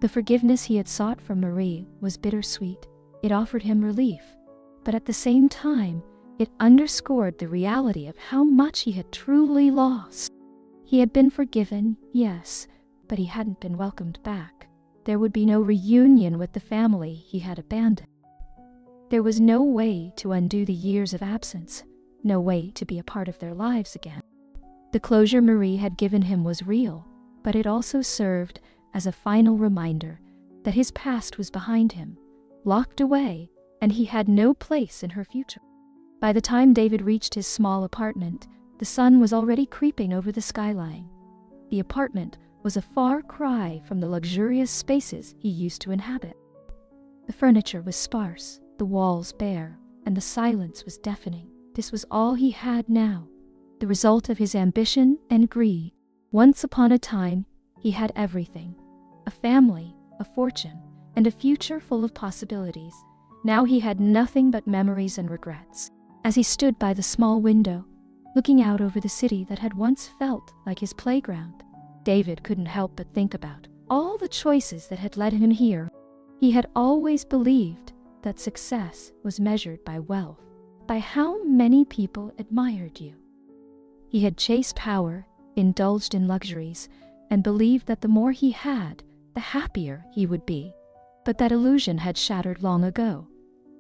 The forgiveness he had sought from Marie was bittersweet. It offered him relief, but at the same time, it underscored the reality of how much he had truly lost. He had been forgiven, yes, but he hadn't been welcomed back. There would be no reunion with the family he had abandoned. There was no way to undo the years of absence, no way to be a part of their lives again. The closure Marie had given him was real, but it also served as a final reminder that his past was behind him, locked away, and he had no place in her future. By the time David reached his small apartment, the sun was already creeping over the skyline. The apartment was a far cry from the luxurious spaces he used to inhabit. The furniture was sparse, the walls bare, and the silence was deafening. This was all he had now, the result of his ambition and greed. Once upon a time, he had everything: a family, a fortune, and a future full of possibilities. Now he had nothing but memories and regrets. As he stood by the small window, looking out over the city that had once felt like his playground, David couldn't help but think about all the choices that had led him here. He had always believed that success was measured by wealth, by how many people admired you. He had chased power, indulged in luxuries, and believed that the more he had, the happier he would be. But that illusion had shattered long ago.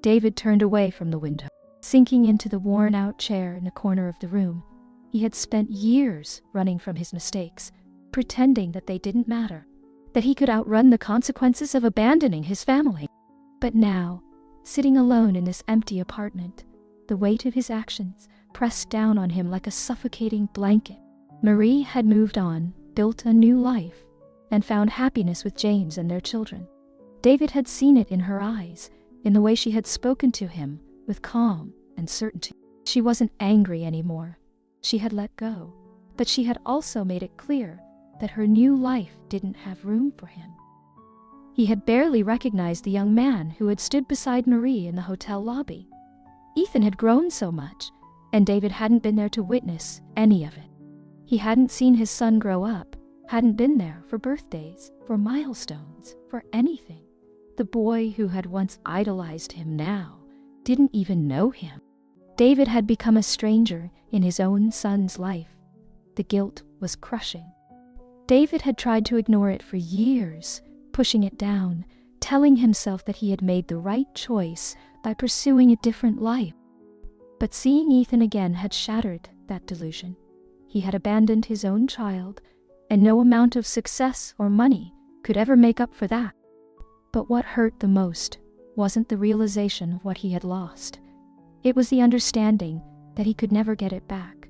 David turned away from the window, sinking into the worn-out chair in the corner of the room. He had spent years running from his mistakes, pretending that they didn't matter, that he could outrun the consequences of abandoning his family. But now, sitting alone in this empty apartment, the weight of his actions pressed down on him like a suffocating blanket. Marie had moved on, built a new life, and found happiness with James and their children. David had seen it in her eyes, in the way she had spoken to him with calm and certainty. She wasn't angry anymore. She had let go, but she had also made it clear that her new life didn't have room for him. He had barely recognized the young man who had stood beside Marie in the hotel lobby. Ethan had grown so much, and David hadn't been there to witness any of it. He hadn't seen his son grow up, hadn't been there for birthdays, for milestones, for anything. The boy who had once idolized him now didn't even know him. David had become a stranger in his own son's life. The guilt was crushing. David had tried to ignore it for years, pushing it down, telling himself that he had made the right choice by pursuing a different life. But seeing Ethan again had shattered that delusion. He had abandoned his own child, and no amount of success or money could ever make up for that. But what hurt the most wasn't the realization of what he had lost. It was the understanding that he could never get it back.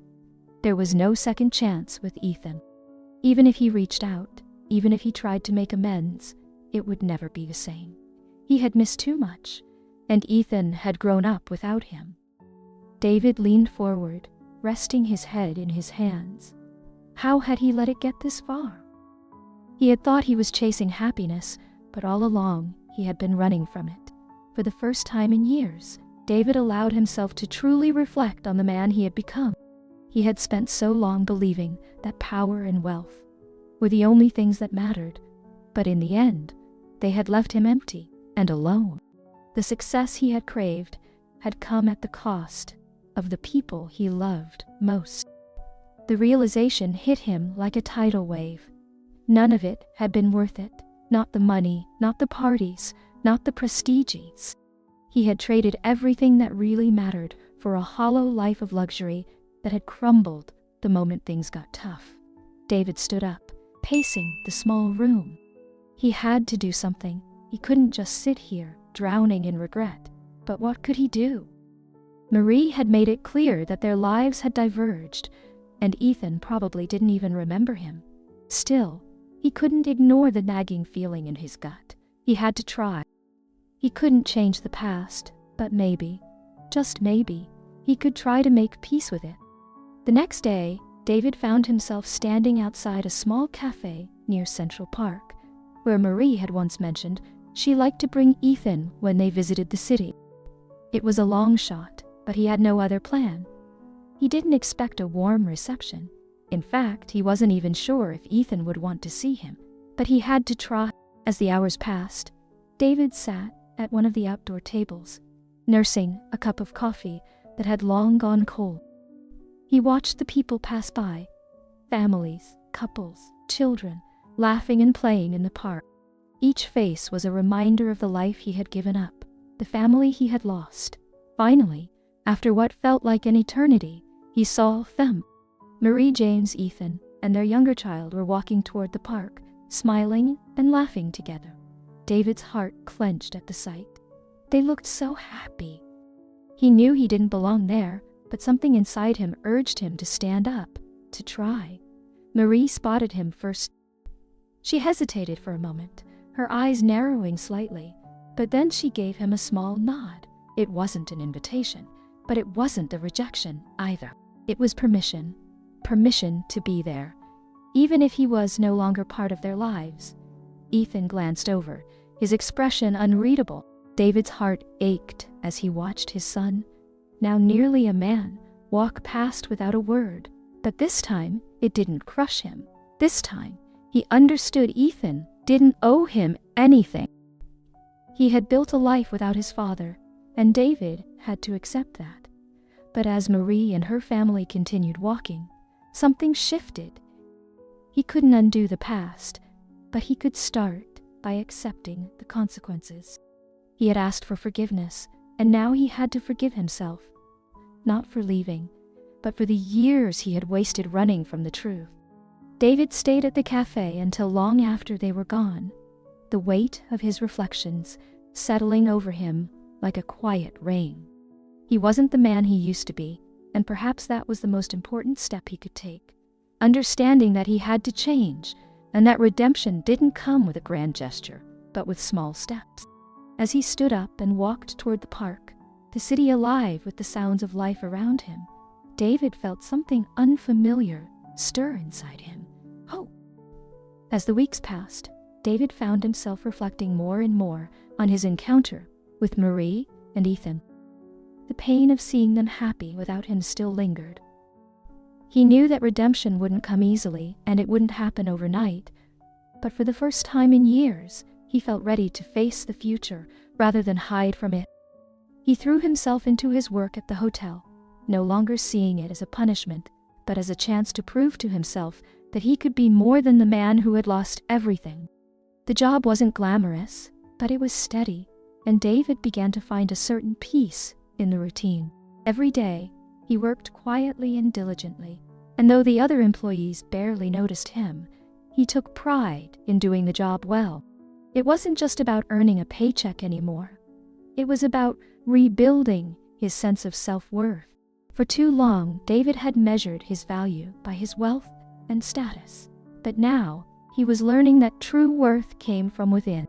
There was no second chance with Ethan. Even if he reached out, even if he tried to make amends, it would never be the same. He had missed too much, and Ethan had grown up without him. David leaned forward, resting his head in his hands. How had he let it get this far? He had thought he was chasing happiness, but all along he had been running from it. For the first time in years, David allowed himself to truly reflect on the man he had become. He had spent so long believing that power and wealth were the only things that mattered, but in the end, they had left him empty and alone. The success he had craved had come at the cost of the people he loved most. The realization hit him like a tidal wave. None of it had been worth it. Not the money, not the parties, not the prestiges. He had traded everything that really mattered for a hollow life of luxury that had crumbled the moment things got tough. David stood up, pacing the small room. He had to do something. He couldn't just sit here, drowning in regret. But what could he do? Marie had made it clear that their lives had diverged, and Ethan probably didn't even remember him. Still, he couldn't ignore the nagging feeling in his gut. He had to try. He couldn't change the past, but maybe, just maybe, he could try to make peace with it. The next day, David found himself standing outside a small cafe near Central Park, where Marie had once mentioned she liked to bring Ethan when they visited the city. It was a long shot, but he had no other plan. He didn't expect a warm reception. In fact, he wasn't even sure if Ethan would want to see him, but he had to try. As the hours passed, David sat at one of the outdoor tables, nursing a cup of coffee that had long gone cold. He watched the people pass by, families, couples, children, laughing and playing in the park. Each face was a reminder of the life he had given up, the family he had lost. Finally, after what felt like an eternity, he saw them. Marie, James, Ethan, and their younger child were walking toward the park, smiling and laughing together. David's heart clenched at the sight. They looked so happy. He knew he didn't belong there, but something inside him urged him to stand up, to try. Marie spotted him first. She hesitated for a moment, her eyes narrowing slightly, but then she gave him a small nod. It wasn't an invitation, but it wasn't a rejection either. It was permission to be there, even if he was no longer part of their lives. Ethan glanced over, his expression unreadable. David's heart ached as he watched his son, now nearly a man, walk past without a word. But this time, it didn't crush him. This time, he understood Ethan didn't owe him anything. He had built a life without his father, and David had to accept that. But as Marie and her family continued walking, something shifted. He couldn't undo the past, but he could start by accepting the consequences. He had asked for forgiveness, and now he had to forgive himself. Not for leaving, but for the years he had wasted running from the truth. David stayed at the cafe until long after they were gone, the weight of his reflections settling over him like a quiet rain. He wasn't the man he used to be, and perhaps that was the most important step he could take. Understanding that he had to change, and that redemption didn't come with a grand gesture, but with small steps. As he stood up and walked toward the park, the city alive with the sounds of life around him, David felt something unfamiliar stir inside him. Hope. As the weeks passed, David found himself reflecting more and more on his encounter with Marie and Ethan. The pain of seeing them happy without him still lingered. He knew that redemption wouldn't come easily and it wouldn't happen overnight, but for the first time in years, he felt ready to face the future rather than hide from it. He threw himself into his work at the hotel, no longer seeing it as a punishment, but as a chance to prove to himself that he could be more than the man who had lost everything. The job wasn't glamorous, but it was steady, and David began to find a certain peace in the routine. Every day, he worked quietly and diligently, and though the other employees barely noticed him, he took pride in doing the job well. It wasn't just about earning a paycheck anymore. It was about rebuilding his sense of self-worth. For too long, David had measured his value by his wealth and status, but now he was learning that true worth came from within.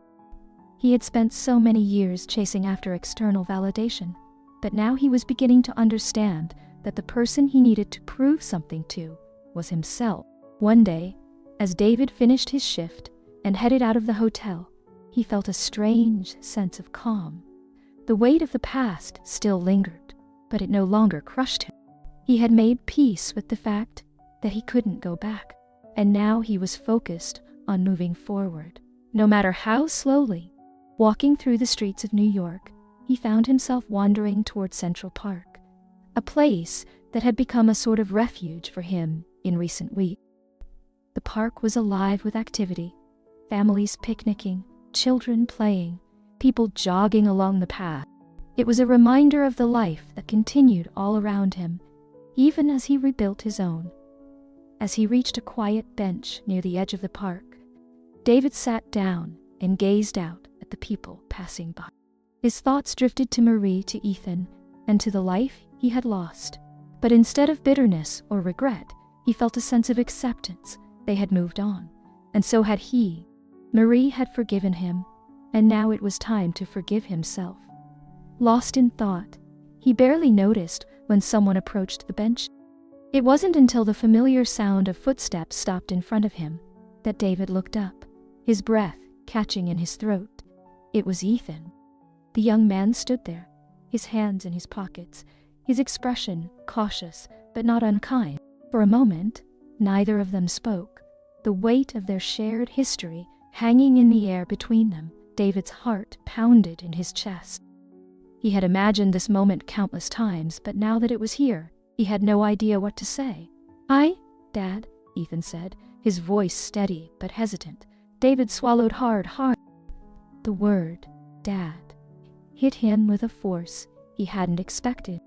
He had spent so many years chasing after external validation, but now he was beginning to understand that the person he needed to prove something to was himself. One day, as David finished his shift and headed out of the hotel, he felt a strange sense of calm. The weight of the past still lingered, but it no longer crushed him. He had made peace with the fact that he couldn't go back, and now he was focused on moving forward, no matter how slowly. Walking through the streets of New York, he found himself wandering toward Central Park, a place that had become a sort of refuge for him in recent weeks. The park was alive with activity, families picnicking, children playing, people jogging along the path. It was a reminder of the life that continued all around him, even as he rebuilt his own. As he reached a quiet bench near the edge of the park, David sat down and gazed out at the people passing by. His thoughts drifted to Marie, to Ethan, and to the life he had lost. But instead of bitterness or regret, he felt a sense of acceptance. They had moved on, and so had he. Marie had forgiven him, and now it was time to forgive himself. Lost in thought, he barely noticed when someone approached the bench. It wasn't until the familiar sound of footsteps stopped in front of him that David looked up, his breath catching in his throat. It was Ethan. The young man stood there, his hands in his pockets, his expression cautious but not unkind. For a moment, neither of them spoke, the weight of their shared history hanging in the air between them. David's heart pounded in his chest. He had imagined this moment countless times, but now that it was here, he had no idea what to say. "Hi, Dad," Ethan said, his voice steady but hesitant. David swallowed hard. The word, Dad, hit him with a force he hadn't expected.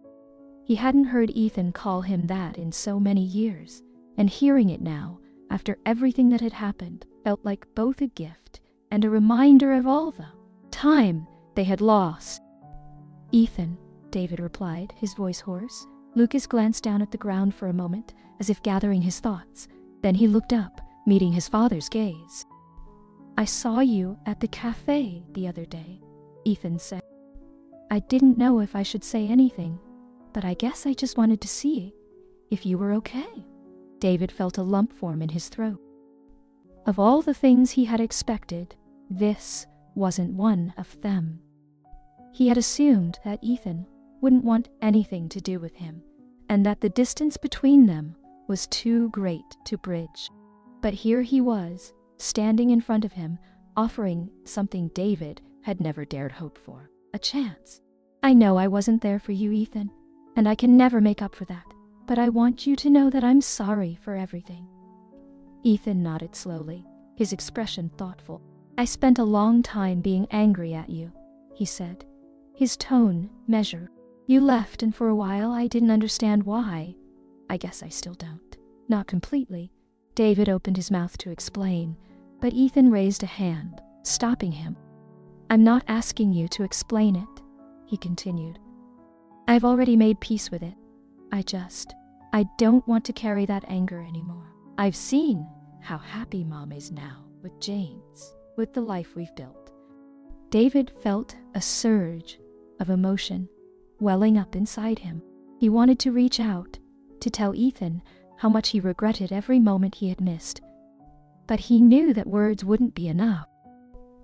He hadn't heard Ethan call him that in so many years, and hearing it now, after everything that had happened, felt like both a gift and a reminder of all the time they had lost. "Ethan," David replied, his voice hoarse. Lucas glanced down at the ground for a moment, as if gathering his thoughts. Then he looked up, meeting his father's gaze. "I saw you at the cafe the other day," Ethan said. "I didn't know if I should say anything, but I guess I just wanted to see if you were okay." David felt a lump form in his throat. Of all the things he had expected, this wasn't one of them. He had assumed that Ethan wouldn't want anything to do with him, and that the distance between them was too great to bridge. But here he was, standing in front of him, offering something David had never dared hope for, a chance. "I know I wasn't there for you, Ethan, and I can never make up for that, but I want you to know that I'm sorry for everything." Ethan nodded slowly, his expression thoughtful. "I spent a long time being angry at you," he said, his tone measured. "You left, and for a while I didn't understand why. I guess I still don't. Not completely." David opened his mouth to explain, but Ethan raised a hand, stopping him. "I'm not asking you to explain it," he continued. "I've already made peace with it. I don't want to carry that anger anymore. I've seen how happy Mom is now with James, with the life we've built." David felt a surge of emotion welling up inside him. He wanted to reach out, to tell Ethan how much he regretted every moment he had missed. But he knew that words wouldn't be enough.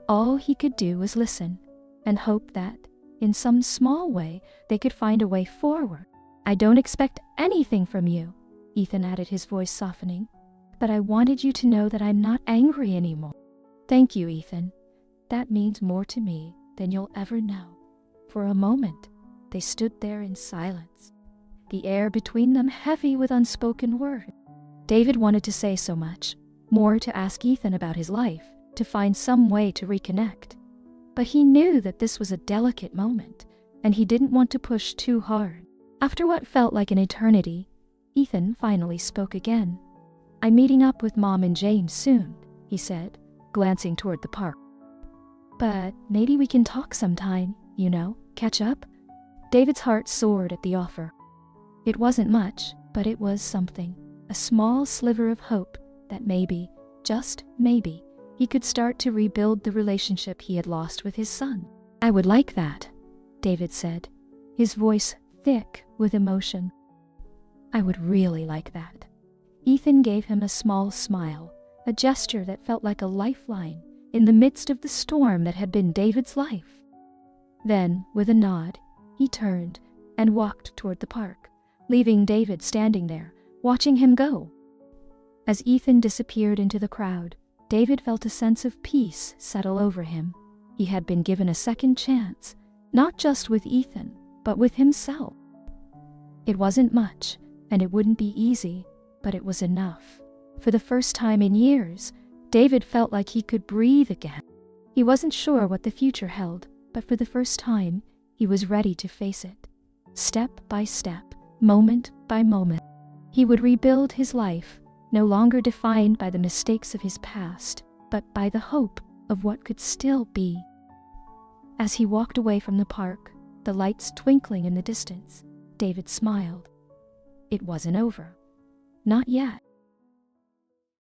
All he could do was listen and hope that, in some small way, they could find a way forward. "I don't expect anything from you," Ethan added, his voice softening, "but I wanted you to know that I'm not angry anymore." "Thank you, Ethan. That means more to me than you'll ever know." For a moment, they stood there in silence, the air between them heavy with unspoken words. David wanted to say so much, more, to ask Ethan about his life, to find some way to reconnect. But he knew that this was a delicate moment, and he didn't want to push too hard. After what felt like an eternity, Ethan finally spoke again. "I'm meeting up with Mom and James soon," he said, glancing toward the park. "But maybe we can talk sometime, catch up?" David's heart soared at the offer. It wasn't much, but it was something, a small sliver of hope that maybe, just maybe, he could start to rebuild the relationship he had lost with his son. "I would like that," David said, his voice thick with emotion. "I would really like that." Ethan gave him a small smile, a gesture that felt like a lifeline in the midst of the storm that had been David's life. Then, with a nod, he turned and walked toward the park, leaving David standing there, watching him go. As Ethan disappeared into the crowd, David felt a sense of peace settle over him. He had been given a second chance, not just with Ethan, but with himself. It wasn't much, and it wouldn't be easy, but it was enough. For the first time in years, David felt like he could breathe again. He wasn't sure what the future held, but for the first time, He was ready to face it. Step by step, moment by moment, he would rebuild his life, no longer defined by the mistakes of his past, but by the hope of what could still be. As he walked away from the park, the lights twinkling in the distance, David smiled. It wasn't over. Not yet.